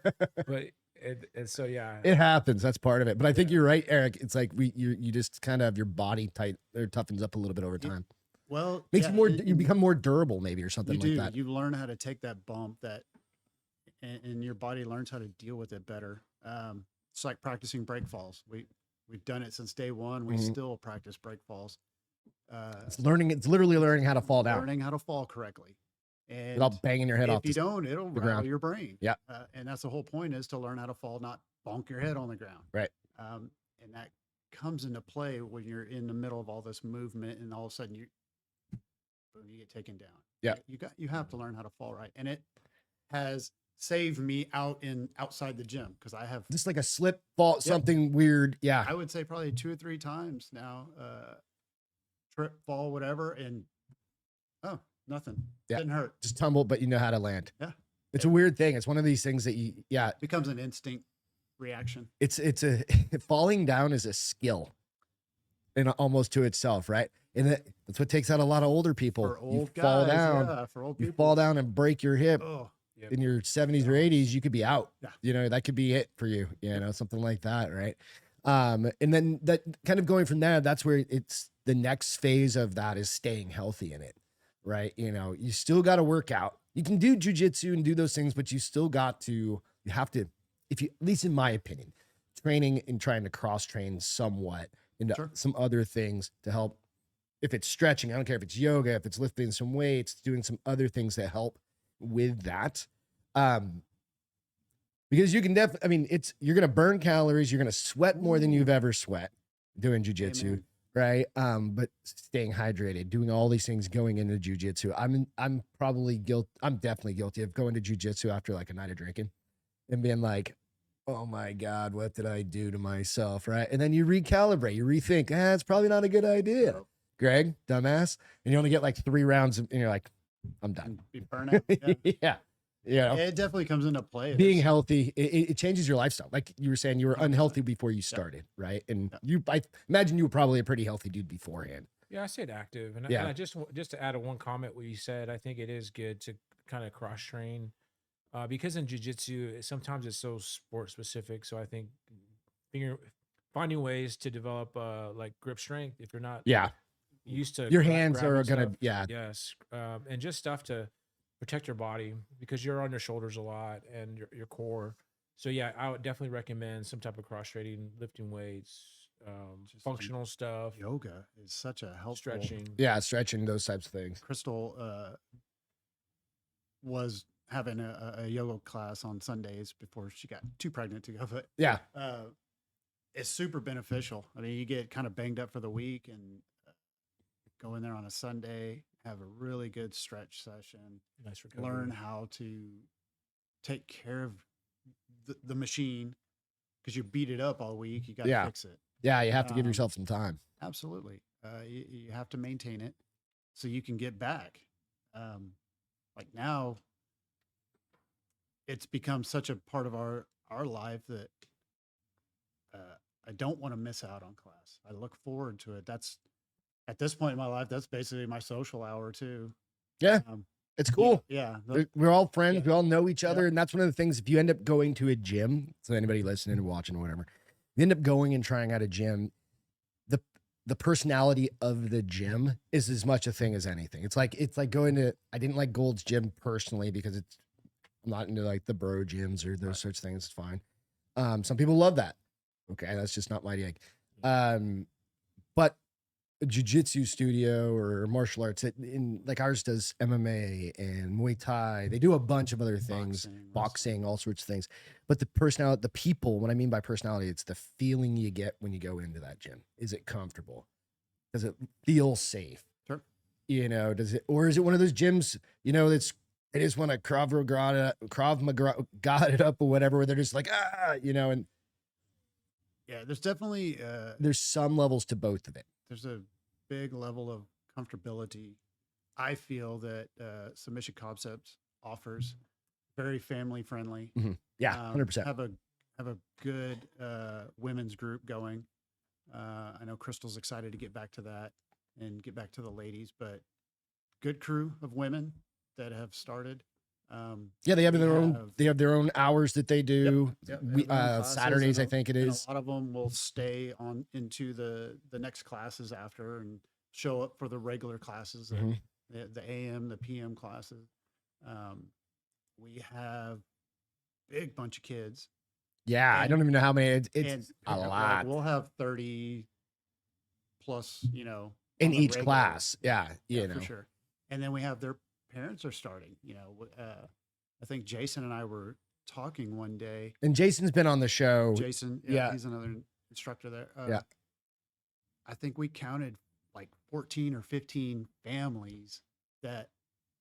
D: But and so yeah,
B: It happens. That's part of it. But I think you're right, Eric. It's like you just kind of have your body tight or toughens up a little bit over time.
C: Well,
B: Makes
C: yeah,
B: you more.
C: and-
B: You become more durable, maybe, or something
C: you
B: like
C: do.
B: that.
C: You learn how to take that bump and your body learns how to deal with it better. It's like practicing break falls. We've done it since day one. We
B: Mhm.
C: still practice break falls.
B: It's learning. It's literally learning how to fall down
C: Learning how to fall correctly. And
B: without banging your head
C: if
B: off.
C: you don't, it'll
B: the
C: rattle
B: ground.
C: your brain.
B: Yeah.
C: And that's the whole point, is to learn how to fall, not bonk your head on the ground.
B: Right.
C: And that comes into play when you're in the middle of all this movement, and all of a sudden you get taken down.
B: Yeah.
C: You have to learn how to fall right. And it has saved me outside the gym, because I have,
B: Just like a slip, fall, something weird. Yeah.
C: I would say probably 2 or 3 times now, trip, fall, whatever. And nothing.
B: Yeah.
C: Didn't hurt.
B: Just tumble, but you know how to land.
C: Yeah.
B: It's a weird thing. It's one of these things that
C: Becomes an instinct reaction.
B: it's a falling down is a skill and almost to itself, right? And that's what takes out a lot of older people.
C: For old
B: you
C: guys,
B: fall down,
C: yeah, for old
B: you
C: people.
B: fall down and break your hip
C: Oh,
D: Yep.
B: in your 70s or 80s, you could be out.
C: Yeah.
B: You know, that could be it for you, something like that, right? And then that kind of going from there, that's where it's the next phase of that is staying healthy in it, right? You still got to work out. You can do jujitsu and do those things, but you have to, at least in my opinion, training and trying to cross train somewhat into
C: Sure.
B: some other things to help. If it's stretching, I don't care if it's yoga, if it's lifting some weights, doing some other things that help with that. Because you can you're going to burn calories. You're going to sweat more than you've ever sweat doing jujitsu.
C: Amen.
B: Right. But staying hydrated, doing all these things going into jujitsu. I'm definitely guilty of going to jujitsu after like a night of drinking and being like, oh my God, what did I do to myself? Right. And then you recalibrate, you rethink, it's probably not a good idea.
C: Nope.
B: Greg, dumbass. And you only get like 3 rounds and you're like, I'm done.
C: And be burnout. Yeah.
B: Yeah.
C: It definitely comes into play.
B: Being
C: It's-
B: healthy, it changes your lifestyle. Like you were saying, you were
C: 100%.
B: unhealthy before you started, right? And
C: Yeah.
B: I imagine you were probably a pretty healthy dude beforehand.
D: Yeah, I stayed active, and
B: Yeah.
D: I just to add one comment what you said, I think it is good to kind of cross train, because in jiu-jitsu sometimes it's so sport specific. So I think finding ways to develop like grip strength if you're not
B: Yeah.
D: used to
B: Your hands are
D: grabbing
B: gonna,
D: stuff.
B: yeah,
D: Yes, and just stuff to protect your body because you're on your shoulders a lot and your core. So yeah, I would definitely recommend some type of cross training, lifting weights,
C: Just
D: functional stuff,
C: yoga is such a helpful.
D: stretching.
B: yeah, stretching, those types of things.
C: Crystal was having a yoga class on Sundays before she got too pregnant to go, but
B: Yeah,
C: it's super beneficial. I mean, you get kind of banged up for the week and go in there on a Sunday, have a really good stretch session,
D: Nice recovery.
C: learn how to take care of the machine because you beat it up all week. You got to
B: Yeah.
C: fix it.
B: yeah, you have to give
C: Um,
B: yourself some time.
C: Absolutely. You have to maintain it so you can get back. Like now, it's become such a part of our life that I don't want to miss out on class. I look forward to it. That's at this point in my life, that's basically my social hour too.
B: Yeah,
C: Um,
B: it's cool.
C: Yeah.
B: We're all friends.
C: Yeah.
B: We all know each other.
C: Yep.
B: And that's one of the things, if you end up going to a gym, so anybody listening or watching or whatever, you end up going and trying out a gym, the personality of the gym is as much a thing as anything. It's like going to, I didn't like Gold's Gym personally because I'm not into like the bro gyms or those
C: Right.
B: sorts of things. It's fine. Some people love that. Okay. That's just not my gig. But a jiu-jitsu studio or martial arts in like ours does MMA and Muay Thai. They do a bunch of other things, boxing, all sorts of things. But the personality, the people, what I mean by personality, it's the feeling you get when you go into that gym. Is it comfortable? Does it feel safe?
C: Sure.
B: You know, does it, or is it one of those gyms, you know, they just want to Krav Maga it up or whatever, where they're just like, you know, and
C: Yeah, there's definitely
B: there's some levels to both of it.
C: there's a big level of comfortability. I feel that Submission Concepts offers very family friendly.
B: Yeah, 100%.
C: Have a good women's group going. I know Crystal's excited to get back to that and get back to the ladies, but good crew of women that have started.
B: Yeah, they have
C: we
B: their own.
C: have-
B: They have their own hours that they do.
C: Yep,
B: We
C: they have their own classes,
B: Saturdays, I
C: and
B: think it
C: and
B: is.
C: A lot of them will stay on into the next classes after and show up for the regular classes,
B: Mhm.
C: the AM, the PM classes. We have big bunch of kids.
B: Yeah, I
C: and-
B: don't even know how many. It's
C: and
B: a
C: like,
B: lot
C: we'll have 30 plus, you know,
B: in
C: on the
B: each
C: regular.
B: class. Yeah,
C: Yeah,
B: you know.
C: for sure. And then we have their parents are starting. You know, I think Jason and I were talking one day.
B: And Jason's been on the show.
C: Jason,
B: yeah.
C: he's another instructor there.
B: Yeah.
C: I think we counted like 14 or 15 families that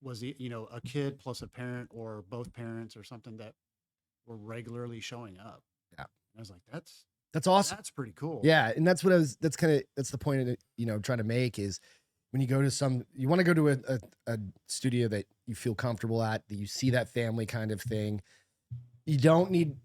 C: was, you know, a kid plus a parent or both parents or something that were regularly showing up.
B: Yeah.
C: I was like, that's
B: That's awesome.
C: pretty cool.
B: Yeah, and that's what that's the point of it, you know, trying to make is when you go to you want to go to a studio that you feel comfortable at, that you see that family kind of thing. You don't need,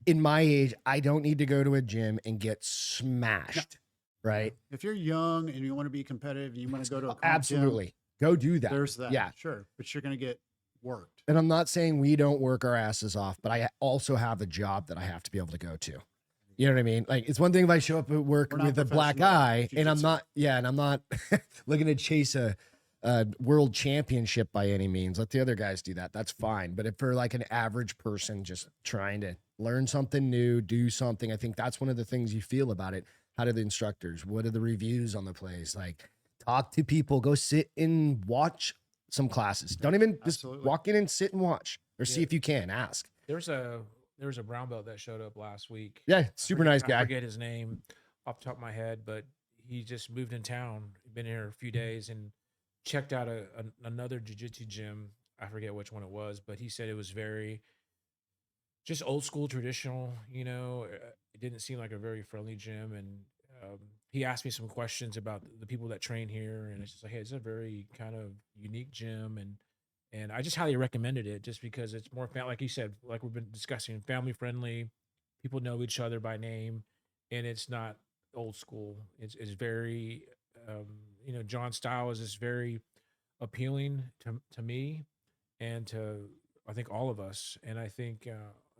B: in my age, I don't need to go to a gym and get smashed, right?
C: If you're young and you want to be competitive and you want to go to a comp
B: Absolutely. Go do
C: gym,
B: that.
C: there's that.
B: Yeah.
C: Sure. But you're going to get worked.
B: And I'm not saying we don't work our asses off, but I also have a job that I have to be able to go to. You know what I mean? Like, it's one thing if I show up at work
C: We're not
B: with a black
C: professional
B: eye and I'm
C: jiu-jitsu.
B: not, and I'm not looking to chase a world championship by any means. Let the other guys do that. That's fine. But if for like an average person just trying to learn something new, do something, I think that's one of the things you feel about it. How do the instructors? What are the reviews on the place? Like, talk to people, go sit and watch some classes. Don't even just
C: Absolutely.
B: walk in and sit and watch or see
D: Yeah.
B: if you can ask.
D: There was a brown belt that showed up last week.
B: Yeah,
D: I
B: super
D: forget-
B: nice
D: I
B: guy.
D: forget his name off the top of my head, but he just moved in town. Been here a few days and checked out another jiu-jitsu gym. I forget which one it was, but he said it was very just old school, traditional. You know, it didn't seem like a very friendly gym. And he asked me some questions about the people that train here, and it's just like, hey, it's a very kind of unique gym, and I just highly recommended it just because it's more like you said, like we've been discussing, family friendly. People know each other by name, and it's not old school. It's very, you know, John's style is just very appealing to me and to I think all of us. And I think,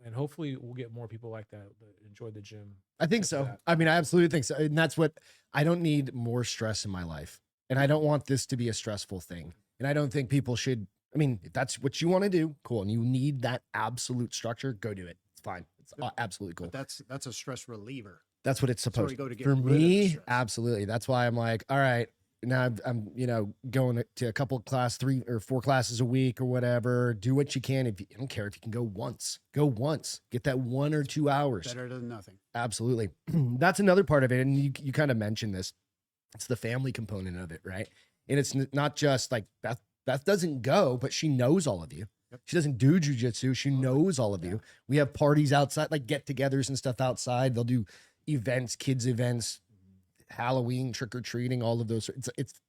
D: and hopefully we'll get more people like that enjoy the gym.
B: I think
D: because of
B: so.
D: that.
B: I mean, I absolutely think so. And that's what I don't need more stress in my life. And I don't want this to be a stressful thing. And I don't think people should, I mean, if that's what you want to do, cool. And you need that absolute structure, go do it. It's fine. It's absolutely cool.
C: But that's a stress reliever.
B: That's what it's
C: That's where
B: supposed
C: we go to get
B: for
C: rid of the
B: me.
C: stress.
B: Absolutely. That's why I'm like, all right, now I'm, you know, going to a couple class, 3 or 4 classes a week or whatever. Do what you can. If you, I don't care if you can go once, get that 1 or 2 hours.
C: Better than nothing.
B: Absolutely. That's another part of it. And you kind of mentioned this. It's the family component of it, right? And it's not just like Beth doesn't go, but she knows all of you.
C: Yep.
B: She doesn't do jujitsu. She knows all of you. We have parties outside, like get-togethers and stuff outside. They'll do events, kids events, Halloween, trick-or-treating, all of those. It's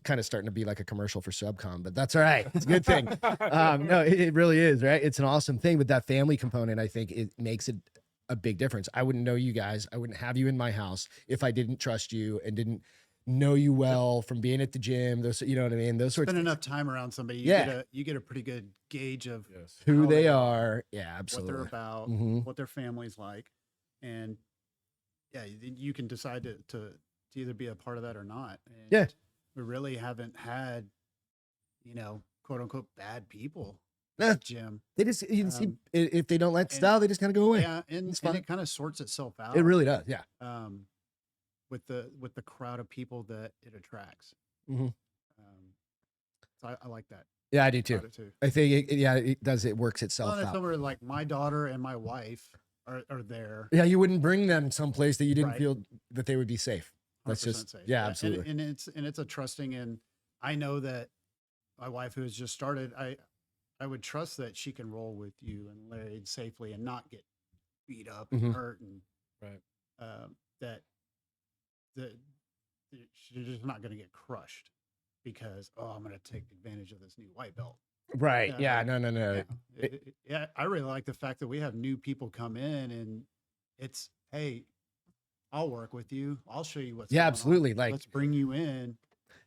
B: kind of starting to be like a commercial for Subcom, but that's all right. It's a good thing. No, it really is, right? It's an awesome thing. But that family component, I think it makes it a big difference. I wouldn't know you guys. I wouldn't have you in my house if I didn't trust you and didn't know you well from being at the gym. Those, you know what I mean? Those sorts of
C: Spend
B: things.
C: enough time around somebody, you get a pretty good gauge of
B: Who
C: how
B: they are. Yeah, absolutely.
C: what they're about,
B: Mhm.
C: what their family's like, and yeah, you can decide to either be a part of that or not. And
B: Yeah.
C: we really haven't had, quote unquote bad people
B: Nah,
C: at the gym.
B: they just, you can see
C: Um,
B: if they don't like
C: and-
B: style, they just kind of go away.
C: Yeah, and
B: It's fine.
C: it kind of sorts itself out.
B: It really does. Yeah.
C: With the crowd of people that it attracts.
B: Mhm.
C: So I like that.
B: Yeah, I do
C: about
B: too.
C: it too.
B: I think, it does. It works itself
C: Well, and it's
B: out.
C: somewhere like my daughter and my wife are there.
B: Yeah, you wouldn't bring them someplace that you didn't
C: Right.
B: feel that they would be safe. That's
C: 100%
B: just,
C: safe.
B: yeah, absolutely.
C: And it's a trusting, and I know that my wife, who has just started, I would trust that she can roll with you and Larry safely and not get beat up and
B: Mhm.
C: hurt, and
D: Right.
C: that she's just not going to get crushed because I'm going to take advantage of this new white belt.
B: Right.
C: Yeah,
B: Yeah. No.
C: Yeah, I really like the fact that we have new people come in, and it's, hey, I'll work with you. I'll show you what's
B: Yeah,
C: going on.
B: absolutely. Like,
C: Let's bring you in.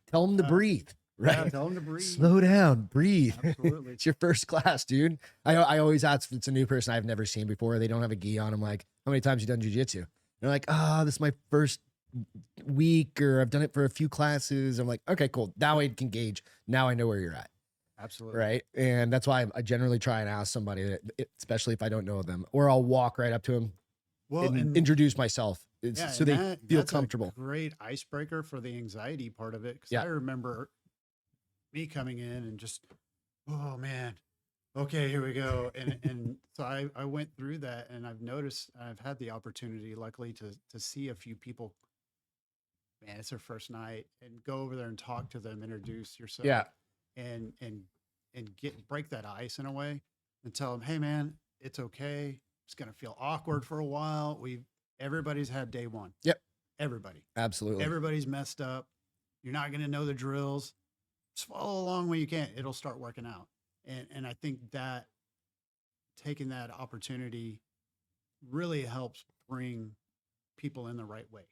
B: tell them to breathe.
C: Yeah,
B: Right.
C: tell them to breathe.
B: Slow down, breathe.
C: Absolutely.
B: It's your first class, dude. I always ask if it's a new person I've never seen before. They don't have a gi on. I'm like, how many times you done jujitsu? They're like, this is my first week, or I've done it for a few classes. I'm like, okay, cool. Now I can gauge. Now I know where you're at.
C: Absolutely.
B: Right. And that's why I generally try and ask somebody, especially if I don't know them, or I'll walk right up to them
C: Well,
B: and introduce myself
C: yeah,
B: so
C: and
B: they feel
C: that's a
B: comfortable.
C: great icebreaker for the anxiety part of it. Because
B: Yeah.
C: I remember me coming in and just, oh man, okay, here we go. And so I went through that, and I've noticed, I've had the opportunity, luckily, to see a few people. Man, it's their first night, and go over there and talk to them, introduce yourself.
B: Yeah.
C: And break that ice in a way, and tell them, hey man, it's okay. It's gonna feel awkward for a while. Everybody's had day one.
B: Yep.
C: Everybody.
B: Absolutely.
C: Everybody's messed up. You're not gonna know the drills. Just follow along when you can. It'll start working out. And I think that taking that opportunity really helps bring people in the right way.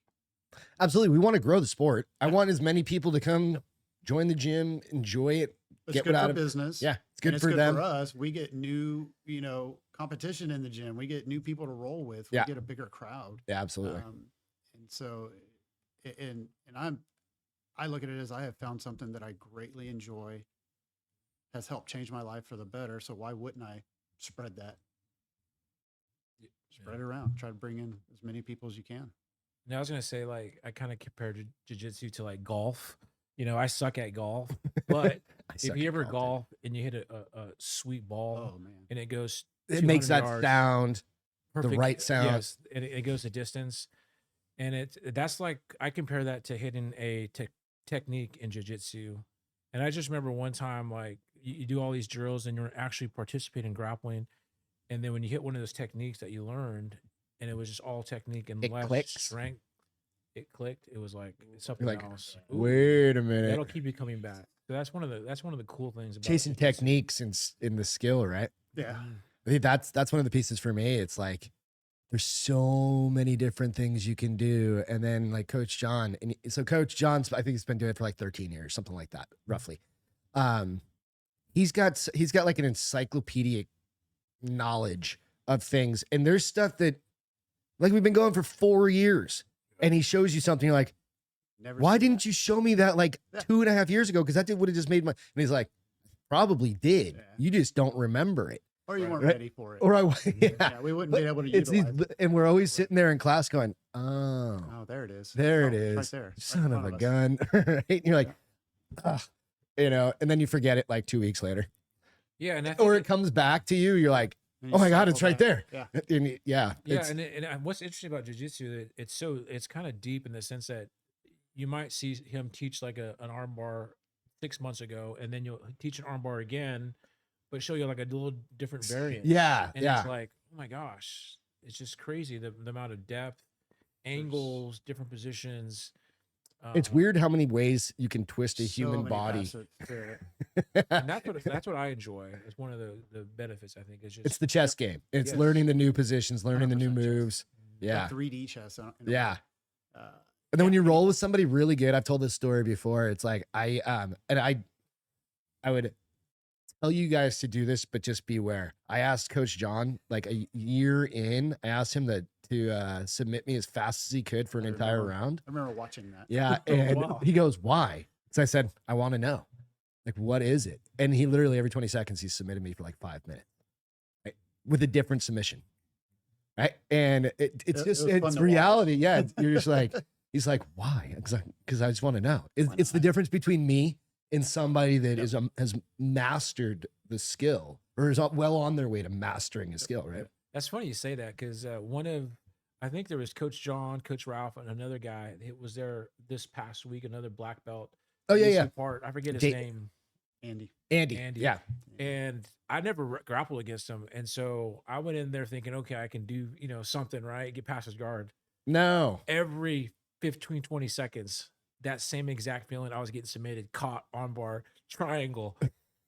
B: Absolutely. We want to grow the sport. I want as many people to come join the gym, enjoy it.
C: It's
B: Get
C: good
B: what out
C: for
B: of
C: business.
B: Yeah, it's good
C: And it's
B: for
C: good
B: them.
C: for us. We get new, competition in the gym. We get new people to roll with. We
B: Yeah.
C: get a bigger crowd.
B: Yeah, absolutely.
C: And so, I look at it as I have found something that I greatly enjoy, has helped change my life for the better. So why wouldn't I spread that? Spread it around. Try to bring in as many people as you can.
D: Now I was gonna say, like, I kind of compared jiu-jitsu to like golf. I suck at golf, but
B: I
D: if
B: suck
D: you
B: at
D: ever
B: golf,
D: golf and you hit a sweet ball
C: Oh man.
D: and it goes,
B: dude. It makes
D: 200
B: that
D: yards,
B: sound.
D: perfect,
B: right sound.
D: yes, and it goes a distance, and that's like, I compare that to hitting a technique in jiu-jitsu. And I just remember one time, like, you do all these drills and you're actually participating in grappling, and then when you hit one of those techniques that you learned, and it was just all technique and
B: It
D: less
B: clicks.
D: strength, it clicked. It was like something
B: You're like,
D: else. Ooh,
B: wait a
D: that'll
B: minute.
D: keep you coming back. So that's one of the cool things about
B: Chasing
D: jiu-jitsu.
B: techniques in the skill, right?
C: Yeah.
B: I think that's one of the pieces for me. It's like there's so many different things you can do. And then like Coach John, and so Coach John's, I think he's been doing it for like 13 years, something like that, roughly. He's got like an encyclopedic knowledge of things. And there's stuff that, like, we've been going for 4 years, and he shows you something, you're like,
C: Never.
B: Why
C: seen
B: didn't
C: that.
B: you show me that like
C: Yeah.
B: 2.5 years ago? Because that would have just made my. And he's like, probably did.
C: Yeah.
B: You just don't remember it.
C: Or you
D: Right.
C: weren't
B: Right.
C: ready for it.
B: Or I, yeah.
C: Yeah, we wouldn't
B: But
C: be able to
B: it's these,
C: utilize it.
B: and we're always sitting there in class going, oh,
C: Oh, there it is.
B: there
C: Oh,
B: it
C: it's
B: is.
C: right there. right in
B: Son of
C: front
B: a
C: us.
B: gun. Right? And you're like, ugh, and then you forget it like 2 weeks later.
D: Yeah, and I think
B: Or it comes back to you. You're like,
C: And
B: oh
C: you
B: my God,
C: circle
B: it's right
C: back.
B: there.
C: Yeah.
B: Yeah.
D: yeah,
B: It's,
D: and what's interesting about jujitsu, it's kind of deep in the sense that you might see him teach like an armbar 6 months ago, and then you'll teach an armbar again, but show you like a little different variant.
B: yeah.
D: And
B: Yeah.
D: it's like, oh my gosh, it's just crazy the amount of depth, angles, different positions.
B: It's weird how many ways you can twist a
C: So
B: human
C: many
B: body.
C: facets to it.
D: and that's what I enjoy. It's one of the benefits, I think. Is just
B: It's the chess game. It's
D: Yes.
B: learning the new positions, learning the new
C: 100% chess.
B: moves. Yeah.
C: Like 3D chess. in a way.
B: Yeah.
C: Uh,
B: And then when you
C: yeah,
B: roll with somebody really good, I've told this story before. It's like I would tell you guys to do this, but just beware. I asked Coach John like a year in. I asked him to submit me as fast as he could for an
C: I
B: entire
C: remember.
B: round.
C: I remember watching that.
B: Yeah,
D: Oh,
B: and
D: wow.
B: he goes, "Why?" So I said, "I want to know. Like, what is it?" And he literally every 20 seconds he submitted me for like 5 minutes, right? With a different submission, right? And it's
C: It
B: just
C: was fun
B: it's
C: to
B: reality. Yeah, you're just like he's like, "Why?" Because I just want to know.
C: Why
B: It's the
C: not?
B: difference between me and somebody that
C: Yep.
B: is has mastered the skill or is well on their way to mastering a skill, right?
D: That's funny you say that because I think there was Coach John, Coach Ralph, and another guy. It was there this past week, another black belt.
B: Oh yeah,
D: He's
B: yeah.
D: Apart. I forget his
B: Da-
D: name.
C: Andy.
B: Andy. Yeah.
D: And I never grappled against him, and so I went in there thinking, okay, I can do something right, get past his guard.
B: No.
D: Every 15, 20 seconds, that same exact feeling. I was getting submitted, caught, armbar, triangle,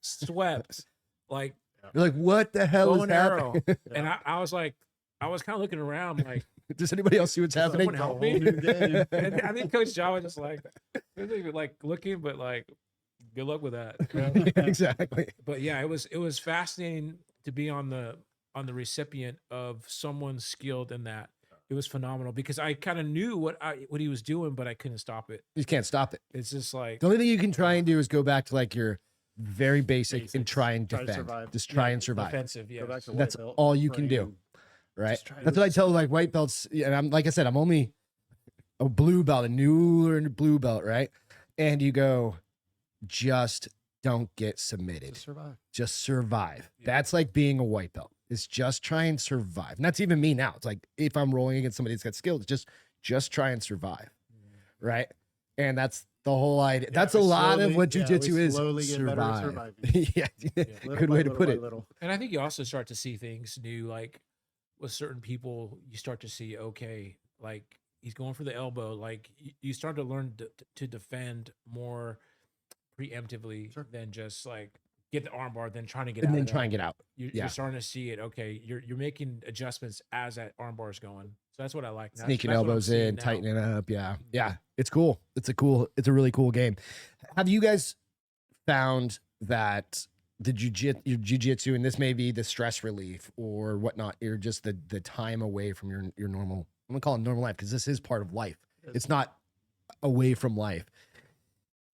D: swept, like
B: You're like, what the hell
D: bow
B: is
D: and arrow.
B: happening?
D: And I was like, I was kind of looking around, like,
B: Does anybody else see what's
D: does
B: happening?
D: someone help
C: Whole
D: me?
C: new game.
D: And I think Coach John was just like, he wasn't even, like looking, but like, good luck with that. you know?
B: Exactly.
D: But yeah, it was fascinating to be on the recipient of someone skilled in that. It was phenomenal because I kind of knew what he was doing, but I couldn't stop it.
B: You can't stop it.
D: It's just like
B: The only thing you can try and do is go back to like your very basic and
C: Basics.
B: try and
C: Try to
B: defend.
C: survive.
B: Just try and survive.
D: offensive. Yeah,
C: Go back to
B: That's
C: white belt,
B: all you can do.
C: bring
B: Right.
C: Just try
B: That's
C: to-
B: what I tell like white belts. And I'm like I said, I'm only a blue belt, a newer blue belt, right? And you go, just don't get submitted.
C: to survive.
B: Just survive.
D: Yeah.
B: That's like being a white belt. It's just try and survive. And that's even me now. It's like if I'm rolling against somebody that's got skills, just try and survive. Right. And that's the whole idea.
C: Yeah,
B: That's a
C: we
B: lot of
C: slowly-
B: what
C: yeah, we
B: jujitsu is.
C: slowly get better at
B: Survive.
C: surviving.
B: Yeah.
C: Little
B: Good
C: by
B: way to
C: little
B: put
C: by
B: it.
C: little.
D: and I think you also start to see things new, like with certain people. You start to see, okay, like he's going for the elbow. Like you start to learn to defend more preemptively
C: Sure.
D: than just like get the armbar, then trying to get
B: And
D: out
B: then
D: of
B: try
D: that.
B: and get out.
D: You're,
B: Yeah.
D: you're starting to see it. Okay, you're making adjustments as that armbar is going. So that's what I like. That's-
B: Sneaking
D: that's what I'm
B: elbows
D: seeing
B: in,
D: now.
B: tightening up. Yeah. Yeah. It's cool. It's a really cool game. Have you guys found that your jujitsu, and this may be the stress relief or whatnot, or just the time away from your normal, I'm gonna call it normal life because this is part of life. It's not away from life.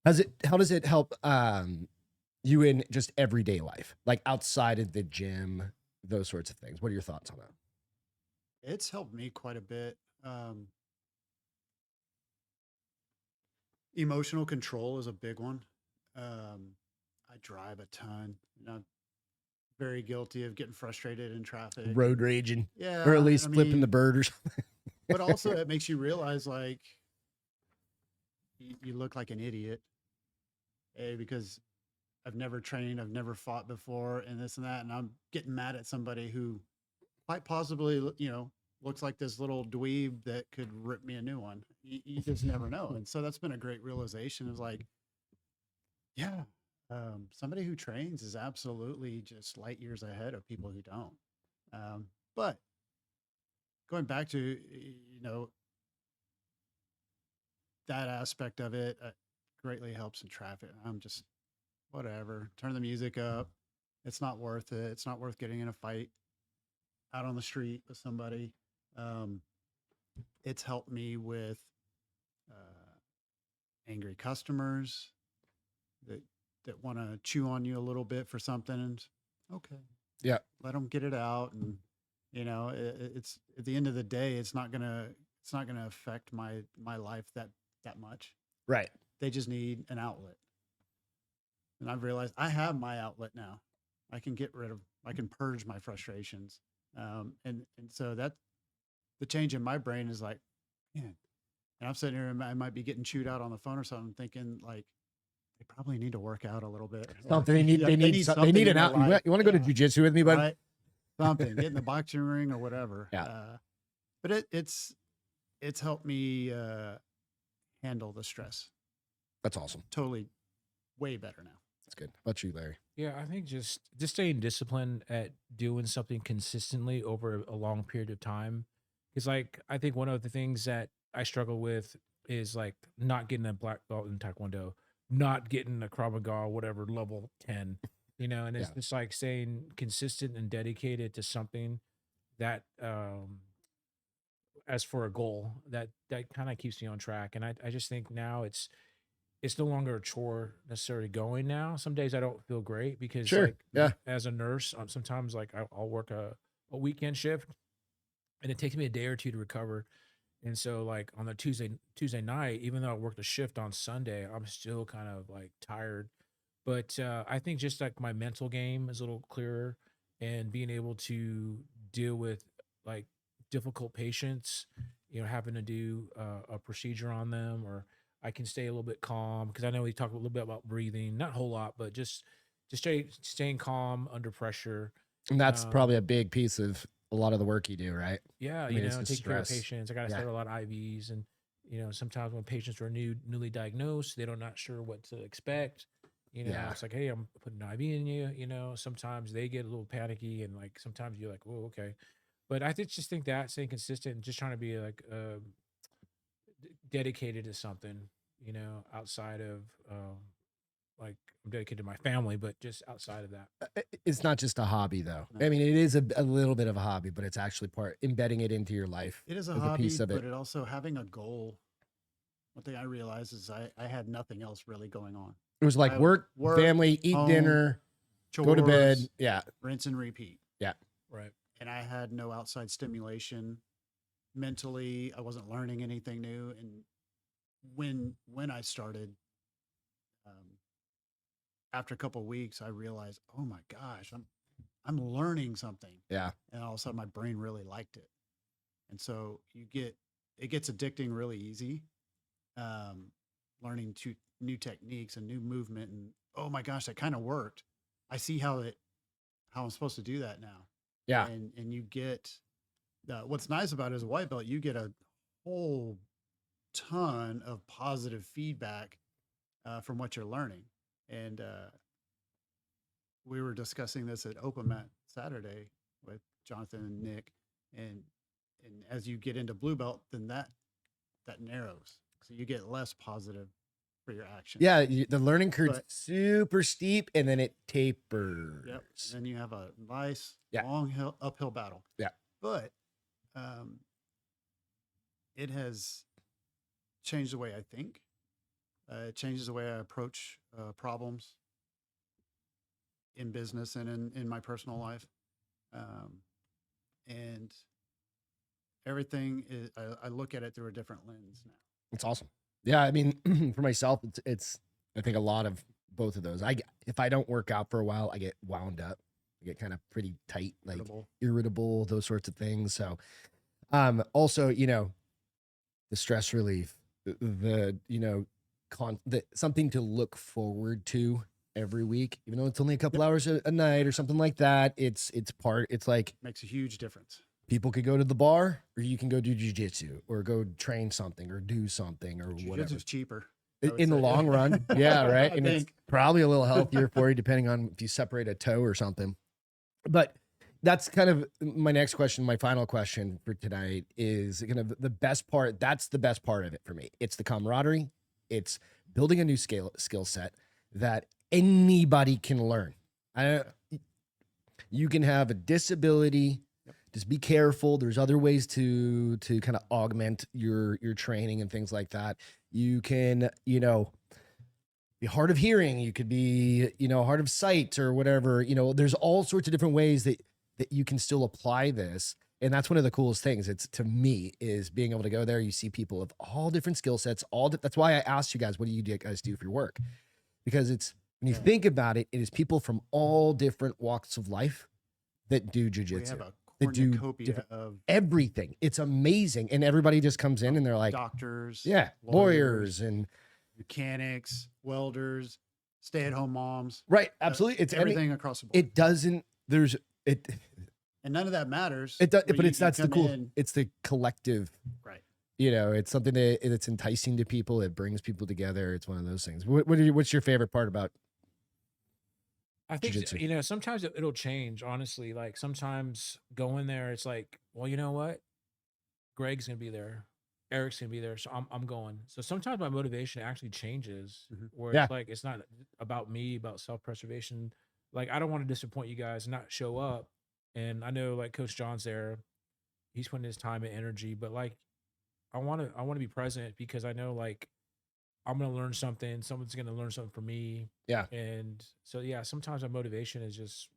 B: How does it help you in just everyday life, like outside of the gym, those sorts of things? What are your thoughts on that?
C: It's helped me quite a bit. Emotional control is a big one. I drive a ton. I'm very guilty of getting frustrated in traffic.
B: Road raging,
C: Yeah.
B: or at least
C: I
B: flipping
C: mean,
B: the bird or something.
C: but also it makes you realize like you look like an idiot. Because I've never trained, I've never fought before, and this and that, and I'm getting mad at somebody who quite possibly, looks like this little dweeb that could rip me a new one. You just never know, and so that's been a great realization. Is like, yeah, somebody who trains is absolutely just light years ahead of people who don't. But going back to that aspect of it. Greatly helps in traffic. I'm just whatever. Turn the music up. It's not worth it. It's not worth getting in a fight out on the street with somebody. It's helped me with angry customers that want to chew on you a little bit for something. And okay,
B: Yeah.
C: let them get it out. And it's at the end of the day, it's not gonna affect my life that much.
B: Right.
C: They just need an outlet. And I've realized I have my outlet now. I can purge my frustrations. And so that the change in my brain is like, man, and I'm sitting here and I might be getting chewed out on the phone or something, thinking like, they probably need to work out a little bit.
B: Something they need.
C: Yeah,
B: They need an
C: in their
B: out.
C: life.
B: You want to go to
C: Yeah.
B: jujitsu with me, bud?
C: Right? Something, get in the boxing ring or whatever.
B: Yeah.
C: But it's helped me handle the stress
B: That's awesome.
C: totally way better now.
B: That's good. How about you, Larry?
D: Yeah, I think just staying disciplined at doing something consistently over a long period of time. Because like I think one of the things that I struggle with is like not getting a black belt in Taekwondo, not getting a Krav Maga, whatever level 10, and it's
B: Yeah.
D: just like staying consistent and dedicated to something that as for a goal that kind of keeps me on track. And I just think now it's no longer a chore necessarily going now. Some days I don't feel great because
B: Sure.
D: like
B: Yeah.
D: as a nurse, sometimes like I'll work a weekend shift and it takes me a day or two to recover. And so like on the Tuesday night, even though I worked a shift on Sunday, I'm still kind of like tired. But I think just like my mental game is a little clearer and being able to deal with like difficult patients, having to do a procedure on them, or I can stay a little bit calm because I know we talked a little bit about breathing, not a whole lot, but just staying calm under pressure.
B: And that's probably a big piece of a lot of the work you do, right?
D: Yeah,
B: I mean, it's the
D: taking care of
B: stress.
D: patients. I got to
B: Yeah.
D: start a lot of IVs, and sometimes when patients are newly diagnosed, they're not sure what to expect.
B: Yeah.
D: It's like, hey, I'm putting an IV in you. Sometimes they get a little panicky, and like sometimes you're like, oh, okay. But I just think that staying consistent and just trying to be like dedicated to something, outside of like I'm dedicated to my family, but just outside of that.
B: It's not just a hobby, though.
C: No.
B: I mean, it is a little bit of a hobby, but it's actually embedding it into your life.
C: It is a
B: as
C: hobby,
B: piece of
C: but
B: it.
C: it also having a goal. One thing I realized is I had nothing else really going on.
B: It was like
C: I
B: work,
C: work,
B: family, eat
C: home,
B: dinner, go to bed.
C: chores,
B: Yeah.
C: rinse and repeat.
D: Right.
C: And I had no outside stimulation. Mentally, I wasn't learning anything new. And when I started, after a couple of weeks, I realized, oh my gosh, I'm learning something.
B: Yeah.
C: And all of a sudden, my brain really liked it. And so it gets addicting really easy. Learning new techniques and new movement, and oh my gosh, that kind of worked. I see how I'm supposed to do that now.
B: Yeah.
C: And you get what's nice about it as a white belt, you get a whole ton of positive feedback from what you're learning. And we were discussing this at Open Mat Saturday with Jonathan and Nick, and as you get into blue belt, then that narrows, so you get less positive for your action.
B: Yeah. The learning curve's
C: But-
B: super steep, and then it tapers.
C: Yep. And then you have a nice
B: Yeah.
C: long uphill battle.
B: Yeah.
C: But it has changed the way I think. It changes the way I approach problems in business and in my personal life. And everything is, I look at it through a different lens now.
B: It's awesome. Yeah. I mean, for myself, it's I think a lot of both of those. If I don't work out for a while, I get wound up. I get kind of pretty tight, like
C: Irritable.
B: irritable, those sorts of things. So, also, the stress relief, the something to look forward to every week, even though it's only a couple hours a night or something like that. It's like
C: Makes a huge difference.
B: people could go to the bar, or you can go do jujitsu, or go train something, or do something, or whatever.
C: Jiu-Jitsu's cheaper. I would
B: In the
C: say.
B: long run, yeah, right.
C: I
B: And it's
C: think.
B: probably a little healthier for you, depending on if you separate a toe or something. But that's kind of my next question. My final question for tonight is kind of the best part. That's the best part of it for me. It's the camaraderie. It's building a new skill set that anybody can learn. You can have a disability.
C: Yep.
B: Just be careful. There's other ways to kind of augment your training and things like that. You can, be hard of hearing. You could be, hard of sight or whatever. There's all sorts of different ways that you can still apply this. And that's one of the coolest things. It's to me is being able to go there. You see people of all different skill sets. That's why I asked you guys, what do you guys do for your work? Because it's when you think about it, it is people from all different walks of life that do
C: We
B: jujitsu.
C: have a
B: That do
C: cornucopia
B: different-
C: of
B: Everything. It's amazing. And everybody just comes in and they're like,
C: doctors,
B: yeah, lawyers and
C: mechanics, welders, stay-at-home moms.
B: right. Absolutely. It's
C: everything across the board.
B: It doesn't, there's it,
C: And none of that matters.
B: it does,
C: when
B: but
C: you
B: it's, that's the
C: come
B: cool,
C: in-
B: it's the collective,
C: right.
B: it's something that's enticing to people. It brings people together. It's one of those things. What's your favorite part about
D: I think
B: Jiu-jitsu?
D: sometimes it'll change. Honestly, like sometimes going there, it's like, well, you know what, Greg's gonna be there, Eric's gonna be there, so I'm going. So sometimes my motivation actually changes,
C: Mhm.
D: where
B: Yeah.
D: it's like it's not about me, about self preservation. Like I don't want to disappoint you guys, and not show up. And I know like Coach John's there, he's putting his time and energy, but like I want to be present because I know like I'm gonna learn something. Someone's gonna learn something from me.
B: Yeah.
D: And so yeah, sometimes my motivation is just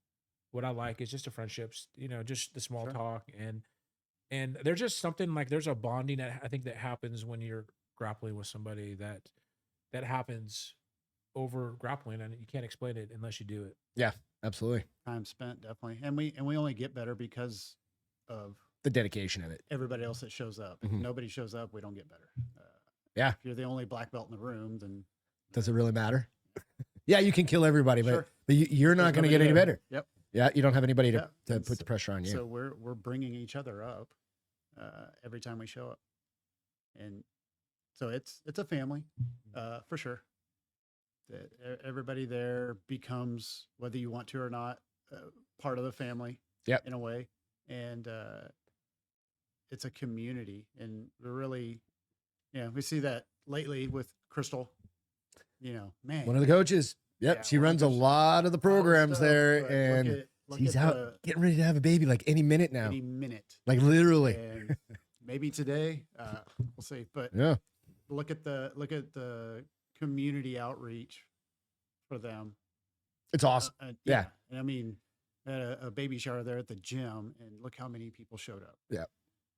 D: what I like is just the friendships, just the small
C: Sure.
D: talk and there's just something like there's a bonding that I think that happens when you're grappling with somebody that happens over grappling and you can't explain it unless you do it.
B: Absolutely.
C: Time spent, definitely. And we only get better because of
B: The dedication of it.
C: everybody else that shows up. If
B: Mhm.
C: nobody shows up, we don't get better.
B: Yeah.
C: If you're the only black belt in the room, then
B: Does it really matter? Yeah, you can kill everybody, but,
C: Sure.
B: but you're not
C: there's
B: going to
C: nobody
B: get any
C: there.
B: better.
C: Yep.
B: Yeah. You don't have anybody
C: Yeah,
B: to
C: and
B: put the pressure on you.
C: So we're bringing each other up every time we show up, and so it's a family for sure. That everybody there becomes, whether you want to or not, part of the family.
B: Yep.
C: In a way, and it's a community, and we're really, we see that lately with Crystal. Man,
B: One of the coaches. Yep.
C: Yeah,
B: she
C: one of
B: runs
C: the
B: a
C: coaches.
B: lot of the
C: all this
B: programs
C: stuff,
B: there,
C: but
B: and
C: look
B: he's
C: at
B: out getting ready to have a baby like any minute now.
C: any minute.
B: Like literally.
C: And maybe today, we'll see. But
B: Yeah.
C: look at the community outreach for them.
B: It's awesome. Yeah.
C: And I mean, I had a baby shower there at the gym, and look how many people showed up.
B: Yeah.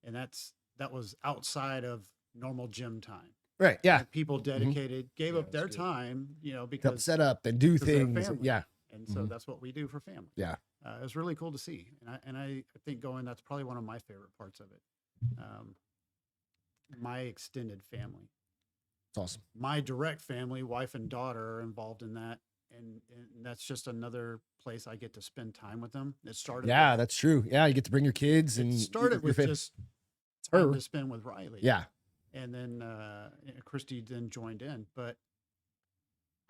C: And that was outside of normal gym time.
B: Right. Yeah.
C: Like, people dedicated, gave
D: Yeah,
C: up their
D: that's good.
C: time,
B: Help
C: because
B: set up and do
C: 'cause they're
B: things.
C: family.
B: Yeah.
C: And so
B: Mhm.
C: that's what we do for family.
B: Yeah.
C: It was really cool to see. And I think that's probably one of my favorite parts of it. My extended family,
B: It's awesome.
C: my direct family, wife and daughter are involved in that. And that's just another place I get to spend time with them. It started.
B: Yeah,
C: with,
B: that's true. Yeah. You get to bring your kids and
C: it started
B: your
C: with
B: fam-
C: just time
B: her.
C: to spend with Riley.
B: Yeah.
C: And then Christy then joined in, but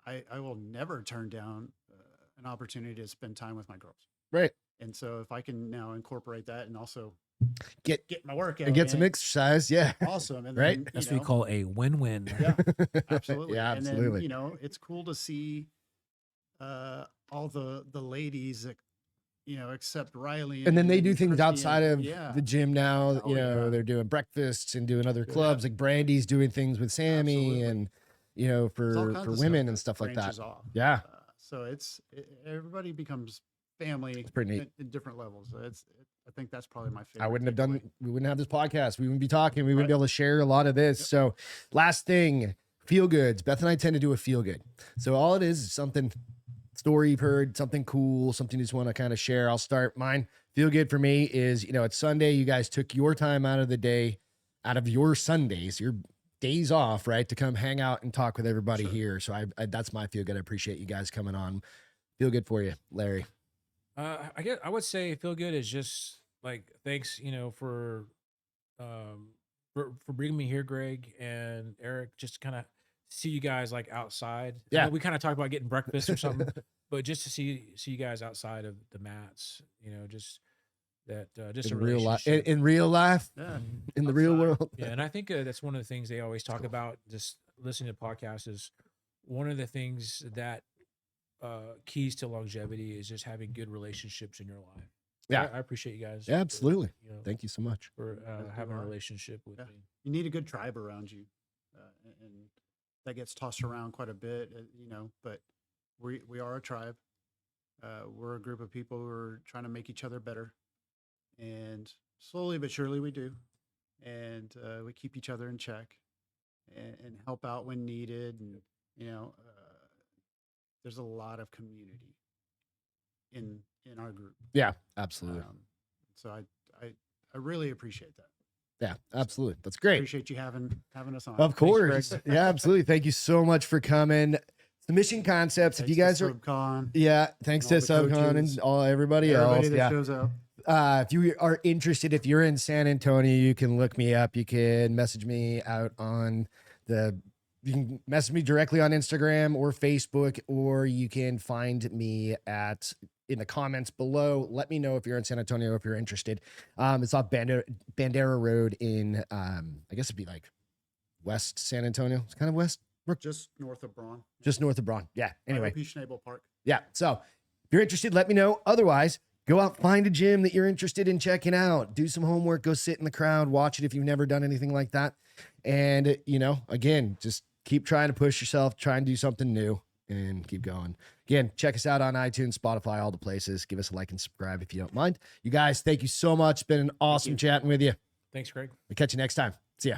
C: I will never turn down an opportunity to spend time with my girls.
B: Right.
C: And so if I can now incorporate that and also
B: Get
C: my workout
B: and get some
C: in,
B: exercise. Yeah.
C: awesome. And
B: Right?
C: then,
D: That's what we call a win-win.
C: Yeah, absolutely.
B: Yeah,
C: And
B: absolutely.
C: then, it's cool to see all the ladies that, except Riley.
B: And then they do things
C: Christy
B: outside
C: and-
B: of
C: yeah.
B: the gym now.
C: Oh, yeah.
B: They're doing breakfasts and doing other
C: Yeah.
B: clubs. Like Brandy's doing things with Sammy
C: Absolutely.
B: and,
C: There's all
B: for
C: kinds of
B: women
C: that
B: and stuff like that.
C: branches off.
B: Yeah.
C: So everybody becomes family
B: It's pretty neat.
C: in different levels. I think that's probably my favorite.
B: I wouldn't have
C: takeaway.
B: we wouldn't have this podcast. We wouldn't be talking. We wouldn't
C: Right.
B: be able to share a lot of this.
C: Yep.
B: So last thing, feel goods. Beth and I tend to do a feel good. So all it is something story you've heard, something cool, something you just want to kind of share. I'll start mine. Feel good for me is, it's Sunday. You guys took your time out of the day, out of your Sundays, your days off, right, to come hang out and talk with everybody
C: Sure.
B: here. So I that's my feel good. I appreciate you guys coming on. Feel good for you, Larry.
D: I would say feel good is just like thanks, for bringing me here, Greg and Eric. Just kind of see you guys like outside. I
B: Yeah.
D: know we kind of talked about getting breakfast or something, but just to see you guys outside of the mats, just that just
B: In
D: a
B: real life,
D: relationship.
B: in real life,
C: Yeah.
B: in the real
C: Outside.
B: world.
D: Yeah, and I think that's one of the things they always talk about. Just listening to podcasts is one of the things that keys to longevity is just having good relationships in your life.
B: Yeah.
D: I appreciate you guys.
B: Yeah, absolutely.
D: For,
B: Thank you so much.
D: for
C: As
D: having a
C: do I.
D: relationship with
C: Yeah.
D: me.
C: You need a good tribe around you, and that gets tossed around quite a bit, you know, but we are a tribe. We're a group of people who are trying to make each other better, and slowly but surely we do. And we keep each other in check and help out when needed. And, you know, there's a lot of community in our group.
B: Yeah, absolutely.
C: So I really appreciate that.
B: Yeah, absolutely. That's great.
C: Appreciate you having us on.
B: Of
C: Thanks,
B: course.
C: Greg.
B: Yeah, absolutely. Thank you so much for coming. Submission Concepts. If you guys are,
C: Subcon,
B: yeah, thanks to
C: and all the
B: Subcon
C: coaches,
B: and all everybody
C: everybody
B: else.
C: that
B: Yeah.
C: shows up.
B: If you are interested, if you're in San Antonio, you can look me up. You can message me out on you can message me directly on Instagram or Facebook, or you can find me in the comments below. Let me know if you're in San Antonio, if you're interested. It's off Bandera Road in, I guess it'd be like West San Antonio. It's kind of west,
C: Just north of Braun.
B: just north of Braun. Yeah. Anyway.
C: Peachnable Park.
B: Yeah. So if you're interested, let me know. Otherwise, go out, find a gym that you're interested in checking out. Do some homework. Go sit in the crowd. Watch it if you've never done anything like that. And, you know, again, just keep trying to push yourself, try and do something new, and keep going. Again, check us out on iTunes, Spotify, all the places. Give us a like and subscribe if you don't mind. You guys, thank you so much. It's been an awesome chatting with you.
D: Thanks, Greg.
B: We'll catch you next time. See ya.